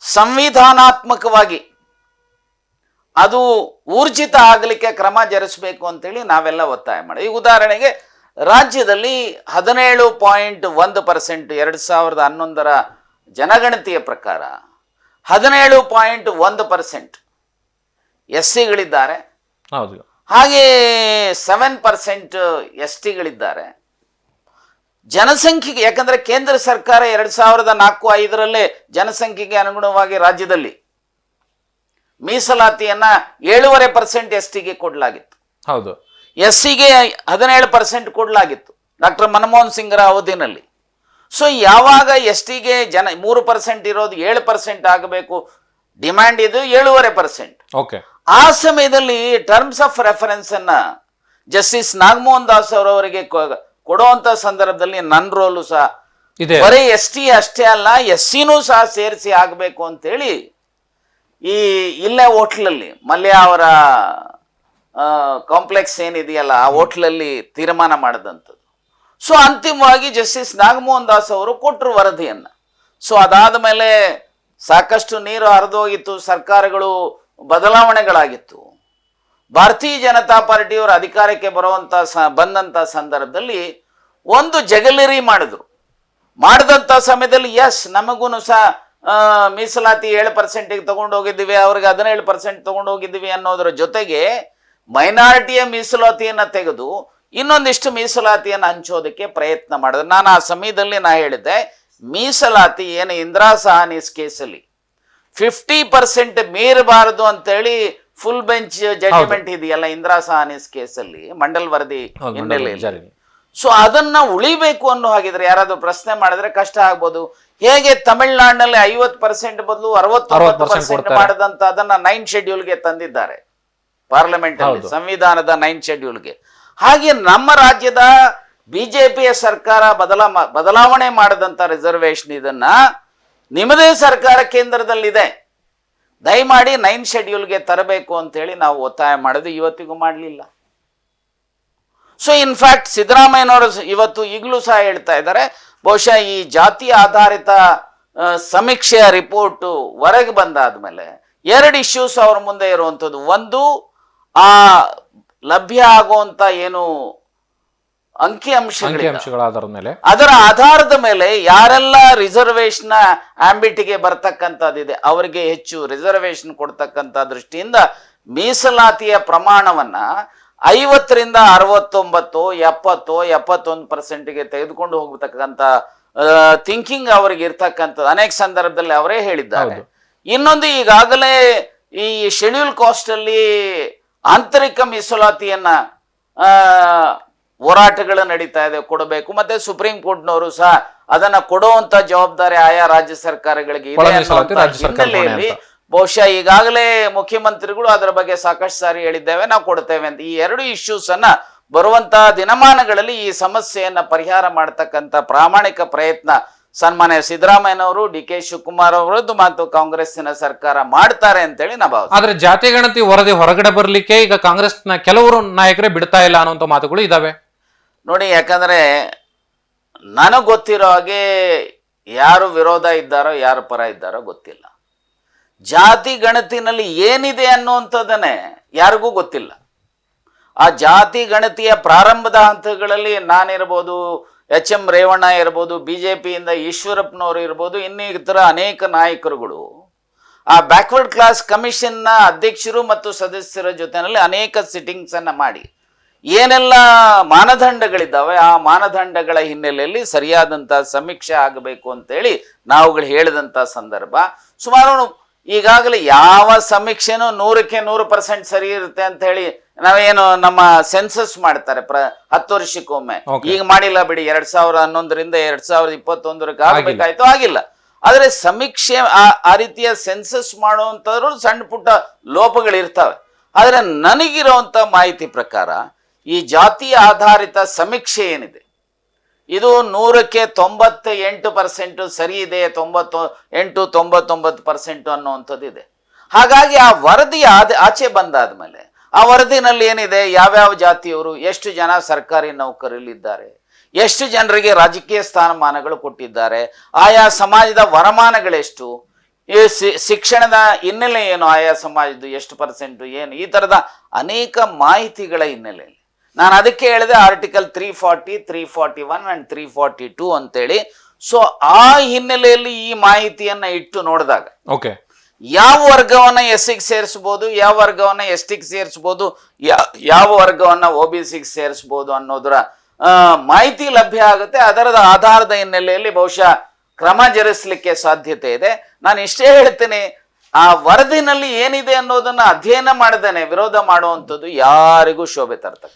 Speaker 2: ಸಂವಿಧಾನಾತ್ಮಕವಾಗಿ ಅದು ಊರ್ಜಿತ ಆಗಲಿಕ್ಕೆ ಕ್ರಮ ಜರುಗಿಸಬೇಕು ಅಂತೇಳಿ ನಾವೆಲ್ಲ ಒತ್ತಾಯ ಮಾಡಿ. ಈ ಉದಾಹರಣೆಗೆ ರಾಜ್ಯದಲ್ಲಿ 17.1% 2011 ಜನಗಣತಿಯ ಪ್ರಕಾರ 17.1% SCಗಳಿದ್ದಾರೆ, ಹಾಗೆ 7% STಗಳಿದ್ದಾರೆ. ಜನಸಂಖ್ಯೆಗೆ, ಯಾಕಂದ್ರೆ ಕೇಂದ್ರ ಸರ್ಕಾರ 2004-05 ಜನಸಂಖ್ಯೆಗೆ ಅನುಗುಣವಾಗಿ ರಾಜ್ಯದಲ್ಲಿ ಮೀಸಲಾತಿಯನ್ನ 7.5% STಗೆ ಕೊಡಲಾಗಿತ್ತು.
Speaker 1: ಹೌದು,
Speaker 2: SCಗೆ 17% ಕೊಡಲಾಗಿತ್ತು ಡಾಕ್ಟರ್ ಮನಮೋಹನ್ ಸಿಂಗ್ರ ಅವಧಿನಲ್ಲಿ. ಸೊ ಯಾವಾಗ STಗೆ 3% ಇರೋದು 7% ಆಗಬೇಕು, ಡಿಮ್ಯಾಂಡ್ ಇದು 7.5%. ಆ ಸಮಯದಲ್ಲಿ ಟರ್ಮ್ಸ್ ಆಫ್ ರೆಫರೆನ್ಸ್ ಅನ್ನ ಜಸ್ಟಿಸ್ ನಾಗಮೋಹನ್ ದಾಸ್ ಅವರವರಿಗೆ ಕೊಡುವಂತ ಸಂದರ್ಭದಲ್ಲಿ ನನ್ನ ರೋಲು ಸಹ ಬರೀ ST ಅಷ್ಟೇ ಅಲ್ಲ, SCನೂ ಸಹ ಸೇರಿಸಿ ಆಗಬೇಕು ಅಂತೇಳಿ ಈ ಇಲ್ಲೇ ಹೋಟ್ಲಲ್ಲಿ ಮಲ್ಯ ಅವರ ಕಾಂಪ್ಲೆಕ್ಸ್ ಏನಿದೆಯಲ್ಲ ಆ ಹೋಟ್ಲಲ್ಲಿ ತೀರ್ಮಾನ ಮಾಡಿದಂಥದ್ದು. ಸೊ ಅಂತಿಮವಾಗಿ ಜಸ್ಟಿಸ್ ನಾಗಮೋಹನ್ ದಾಸ್ ಅವರು ಕೊಟ್ಟರು ವರದಿಯನ್ನ. ಸೊ ಅದಾದ ಮೇಲೆ ಸಾಕಷ್ಟು ನೀರು ಹರಿದೋಗಿತ್ತು, ಸರ್ಕಾರಗಳು ಬದಲಾವಣೆಗಳಾಗಿತ್ತು. ಭಾರತೀಯ ಜನತಾ ಪಾರ್ಟಿಯವರು ಅಧಿಕಾರಕ್ಕೆ ಬಂದಂತ ಸಂದರ್ಭದಲ್ಲಿ ಒಂದು ಜಗಲಿರಿ ಮಾಡಿದಂತ ಸಮಯದಲ್ಲಿ ನಮಗೂ ಸಹ ಮೀಸಲಾತಿ 7%ಗೆ ತಗೊಂಡು ಹೋಗಿದ್ದೀವಿ, ಅವ್ರಿಗೆ 17% ತಗೊಂಡು ಹೋಗಿದ್ದೀವಿ ಅನ್ನೋದ್ರ ಜೊತೆಗೆ ಮೈನಾರಿಟಿಯ ಮೀಸಲಾತಿಯನ್ನ ತೆಗೆದು ಇನ್ನೊಂದಿಷ್ಟು ಮೀಸಲಾತಿಯನ್ನು ಹಂಚೋದಕ್ಕೆ ಪ್ರಯತ್ನ ಮಾಡಿದ್ರು. ನಾನು ಆ ಸಮಯದಲ್ಲಿ ಹೇಳಿದ್ದೆ, ಮೀಸಲಾತಿ ಏನು ಇಂದಿರಾ ಸಹಾನಿಸ್ ಕೇಸಲ್ಲಿ 50% ಮೀರಬಾರದು ಅಂತೇಳಿ ಫುಲ್ ಬೆಂಚ್ ಜಡ್ಜ್ಮೆಂಟ್ ಇದೆಯಲ್ಲ ಇಂದಿರಾ ಸಹಾನಿಸ್ ಕೇಸಲ್ಲಿ, ಮಂಡಲ್ ವರದಿ ಹಿನ್ನೆಲೆಯಲ್ಲಿ. ಸೊ ಅದನ್ನ ಉಳಿಬೇಕು ಅನ್ನೋ ಹಾಗಿದ್ರೆ ಯಾರಾದ್ರೂ ಪ್ರಶ್ನೆ ಮಾಡಿದ್ರೆ ಕಷ್ಟ ಆಗ್ಬೋದು. ಹೇಗೆ ತಮಿಳುನಾಡಿನಲ್ಲಿ 50% ಬದಲು 69% ಮಾಡದಂತ ಅದನ್ನ 9th ಶೆಡ್ಯೂಲ್ಗೆ ತಂದಿದ್ದಾರೆ ಪಾರ್ಲಿಮೆಂಟ್ ಅಲ್ಲಿ, ಸಂವಿಧಾನದ 9th ಶೆಡ್ಯೂಲ್ಗೆ. ಹಾಗೆ ನಮ್ಮ ರಾಜ್ಯದ ಬಿಜೆಪಿಯ ಸರ್ಕಾರ ಬದಲಾವಣೆ ಮಾಡದಂತ ರಿಸರ್ವೇಶನ್ ಇದನ್ನ ನಿಮ್ಮದೇ ಸರ್ಕಾರ ಕೇಂದ್ರದಲ್ಲಿದೆ, ದಯಮಾಡಿ 9th ಶೆಡ್ಯೂಲ್ಗೆ ತರಬೇಕು ಅಂತೇಳಿ ನಾವು ಒತ್ತಾಯ ಮಾಡಿದ್ವಿ, ಇವತ್ತಿಗೂ ಮಾಡಲಿಲ್ಲ. ಸೊ ಇನ್ಫ್ಯಾಕ್ಟ್ ಸಿದ್ದರಾಮಯ್ಯನವರು ಈಗಲೂ ಸಹ ಹೇಳ್ತಾ ಇದ್ದಾರೆ, ಬಹುಶಃ ಈ ಜಾತಿ ಆಧಾರಿತ ಸಮೀಕ್ಷೆಯ ರಿಪೋರ್ಟ್ ಹೊರಗೆ ಬಂದಾದ್ಮೇಲೆ 2 ಇಶ್ಯೂಸ್ ಅವ್ರ ಮುಂದೆ ಇರುವಂಥದ್ದು. ಒಂದು, ಆ ಲಭ್ಯ ಆಗುವಂತ ಏನು ಅಂಕಿಅಂಶಗಳು.
Speaker 1: ಆಧಾರದ ಮೇಲೆ
Speaker 2: ಅದರ ಆಧಾರದ ಮೇಲೆ ಯಾರೆಲ್ಲ ರಿಸರ್ವೇಶನ್ ಆಂಬಿಟಿಗೆ ಬರ್ತಕ್ಕಂಥದ್ದಿದೆ ಅವರಿಗೆ ಹೆಚ್ಚು ರಿಸರ್ವೇಶನ್ ಕೊಡ್ತಕ್ಕಂಥ ದೃಷ್ಟಿಯಿಂದ ಮೀಸಲಾತಿಯ ಪ್ರಮಾಣವನ್ನ 50ರಿಂದ 69, 70, 71% ತೆಗೆದುಕೊಂಡು ಹೋಗ್ತಕ್ಕಂಥ ಥಿಂಕಿಂಗ್ ಅವ್ರಿಗೆ ಇರ್ತಕ್ಕಂಥದ್ದು ಅನೇಕ ಸಂದರ್ಭದಲ್ಲಿ ಅವರೇ ಹೇಳಿದ್ದಾರೆ. ಇನ್ನೊಂದು, ಈಗಾಗಲೇ ಈ ಶೆಡ್ಯೂಲ್ ಕಾಸ್ಟ್ ಅಲ್ಲಿ ಆಂತರಿಕ ಮೀಸಲಾತಿಯನ್ನ ಹೋರಾಟಗಳು ನಡೀತಾ ಇದೆ, ಕೊಡಬೇಕು. ಮತ್ತೆ ಸುಪ್ರೀಂ ಕೋರ್ಟ್ನವರು ಸಹ ಅದನ್ನ ಕೊಡುವಂತ ಜವಾಬ್ದಾರಿ ಆಯಾ ರಾಜ್ಯ ಸರ್ಕಾರಗಳಿಗೆ ಇದೆ ಅನ್ನುವಂತ ಹಿನ್ನೆಲೆಯಲ್ಲಿ ಬಹುಶಃ ಈಗಾಗಲೇ ಮುಖ್ಯಮಂತ್ರಿಗಳು ಅದರ ಬಗ್ಗೆ ಸಾಕಷ್ಟು ಸಾರಿ ಹೇಳಿದ್ದೇವೆ, ನಾವು ಕೊಡ್ತೇವೆ ಅಂತ. ಈ ಎರಡು ಇಶ್ಯೂಸ್ ಅನ್ನ ಬರುವಂತಹ ದಿನಮಾನಗಳಲ್ಲಿ ಈ ಸಮಸ್ಯೆಯನ್ನ ಪರಿಹಾರ ಮಾಡತಕ್ಕಂತ ಪ್ರಾಮಾಣಿಕ ಪ್ರಯತ್ನ ಸನ್ಮಾನ್ಯ ಸಿದ್ದರಾಮಯ್ಯನವರು, ಡಿ.ಕೆ. ಶಿವಕುಮಾರ್ ಅವರದ್ದು ಮತ್ತು ಕಾಂಗ್ರೆಸ್ಸಿನ ಸರ್ಕಾರ ಮಾಡ್ತಾರೆ ಅಂತೇಳಿ ನಾವು ಭಾವಿಸ್ತೀವಿ.
Speaker 1: ಆದ್ರೆ ಜಾತಿ ಗಣತಿ ವರದಿ ಹೊರಗಡೆ ಬರ್ಲಿಕ್ಕೆ ಈಗ ಕಾಂಗ್ರೆಸ್ನ ಕೆಲವರು ನಾಯಕರೇ ಬಿಡ್ತಾ ಇಲ್ಲ ಅನ್ನುವಂತ ಮಾತುಗಳು ಇದಾವೆ.
Speaker 2: ನೋಡಿ, ಯಾಕಂದ್ರೆ ನನಗೆ ಗೊತ್ತಿರೋ ಹಾಗೆ ಯಾರು ವಿರೋಧ ಇದ್ದಾರೋ ಯಾರು ಪರ ಇದ್ದಾರೋ ಗೊತ್ತಿಲ್ಲ. ಜಾತಿ ಗಣತಿನಲ್ಲಿ ಏನಿದೆ ಅನ್ನುವಂಥದ್ದನ್ನೇ ಯಾರಿಗೂ ಗೊತ್ತಿಲ್ಲ. ಆ ಜಾತಿ ಗಣತಿಯ ಪ್ರಾರಂಭದ ಹಂತಗಳಲ್ಲಿ ನಾನಿರ್ಬೋದು, ಎಚ್.ಎಂ. ರೇವಣ್ಣ ಇರ್ಬೋದು, ಬಿಜೆಪಿಯಿಂದ ಈಶ್ವರಪ್ಪನವರು ಇರ್ಬೋದು, ಇನ್ನಿತರ ಅನೇಕ ನಾಯಕರುಗಳು ಆ ಬ್ಯಾಕ್ವರ್ಡ್ ಕ್ಲಾಸ್ ಕಮಿಷನ್ನ ಅಧ್ಯಕ್ಷರು ಮತ್ತು ಸದಸ್ಯರ ಜೊತೆಯಲ್ಲಿ ಅನೇಕ ಸಿಟ್ಟಿಂಗ್ಸ್ ಅನ್ನ ಮಾಡಿ ಏನೆಲ್ಲ ಮಾನದಂಡಗಳಿದ್ದಾವೆ ಆ ಮಾನದಂಡಗಳ ಹಿನ್ನೆಲೆಯಲ್ಲಿ ಸರಿಯಾದಂಥ ಸಮೀಕ್ಷೆ ಆಗಬೇಕು ಅಂತೇಳಿ ನಾವುಗಳು ಹೇಳಿದಂಥ ಸಂದರ್ಭ ಸುಮಾರು ಈಗಾಗಲೇ ಯಾವ ಸಮೀಕ್ಷೆನೂ 100ಕ್ಕೆ 100% ಸರಿ ಇರುತ್ತೆ ಅಂತ ಹೇಳಿ ನಾವೇನು ನಮ್ಮ ಸೆನ್ಸಸ್ ಮಾಡ್ತಾರೆ 10 ವರ್ಷಕ್ಕೊಮ್ಮೆ, ಈಗ ಮಾಡಿಲ್ಲ ಬಿಡಿ, 2011ರಿಂದ 2021 ಆಗಬೇಕಾಯ್ತು, ಆಗಿಲ್ಲ. ಆದ್ರೆ ಸಮೀಕ್ಷೆ ಆ ರೀತಿಯ ಸೆನ್ಸಸ್ ಮಾಡುವಂತವ್ರು ಸಣ್ಣ ಪುಟ್ಟ ಲೋಪಗಳಿರ್ತವೆ. ಆದ್ರೆ ನನಗಿರುವಂತ ಮಾಹಿತಿ ಪ್ರಕಾರ ಈ ಜಾತಿ ಆಧಾರಿತ ಸಮೀಕ್ಷೆ ಏನಿದೆ ಇದು 100ಕ್ಕೆ 98% ಸರಿ ಇದೆ, 98-99% ಅನ್ನುವಂಥದ್ದು ಇದೆ. ಹಾಗಾಗಿ ಆ ವರದಿ ಆಚೆ ಬಂದಾದ್ಮೇಲೆ ಆ ವರದಿನಲ್ಲಿ ಏನಿದೆ, ಯಾವ್ಯಾವ ಜಾತಿಯವರು ಎಷ್ಟು ಜನ ಸರ್ಕಾರಿ ನೌಕರರಿದ್ದಾರೆ, ಎಷ್ಟು ಜನರಿಗೆ ರಾಜಕೀಯ ಸ್ಥಾನಮಾನಗಳು ಕೊಟ್ಟಿದ್ದಾರೆ, ಆಯಾ ಸಮಾಜದ ವರಮಾನಗಳೆಷ್ಟು, ಶಿಕ್ಷಣದ ಹಿನ್ನೆಲೆ ಏನು, ಆಯಾ ಸಮಾಜದ್ದು ಎಷ್ಟು % ಏನು, ಈ ತರದ ಅನೇಕ ಮಾಹಿತಿಗಳ ಹಿನ್ನೆಲೆಯಲ್ಲಿ ನಾನು ಅದಕ್ಕೆ ಹೇಳಿದೆ ಆರ್ಟಿಕಲ್ 340, 341 ಅಂಡ್ 342 ಅಂತೇಳಿ. ಸೊ ಆ ಹಿನ್ನೆಲೆಯಲ್ಲಿ ಈ ಮಾಹಿತಿಯನ್ನ ಇಟ್ಟು ನೋಡಿದಾಗ ಯಾವ ವರ್ಗವನ್ನ ಎಸ್ಸಿಗೆ ಸೇರಿಸಬಹುದು, ಯಾವ ವರ್ಗವನ್ನ ಎಸ್ಟಿಗೆ ಸೇರಿಸಬಹುದು, ಯಾವ ವರ್ಗವನ್ನ OBCಗೆ ಸೇರಿಸಬಹುದು ಅನ್ನೋದರ ಮಾಹಿತಿ ಲಭ್ಯ ಆಗುತ್ತೆ. ಅದರದ ಆಧಾರದ ಹಿನ್ನೆಲೆಯಲ್ಲಿ ಬಹುಶಃ ಕ್ರಮ ಜರುಗಿಸಲಿಕ್ಕೆ ಸಾಧ್ಯತೆ ಇದೆ. ನಾನು ಇಷ್ಟೇ ಹೇಳ್ತೇನೆ, ಆ ವರದಿನಲ್ಲಿ ಏನಿದೆ ಅನ್ನೋದನ್ನ ಅಧ್ಯಯನ ಮಾಡದೇನೆ ವಿರೋಧ ಮಾಡುವಂಥದ್ದು ಯಾರಿಗೂ ಶೋಭೆ ತರ್ತದೆ.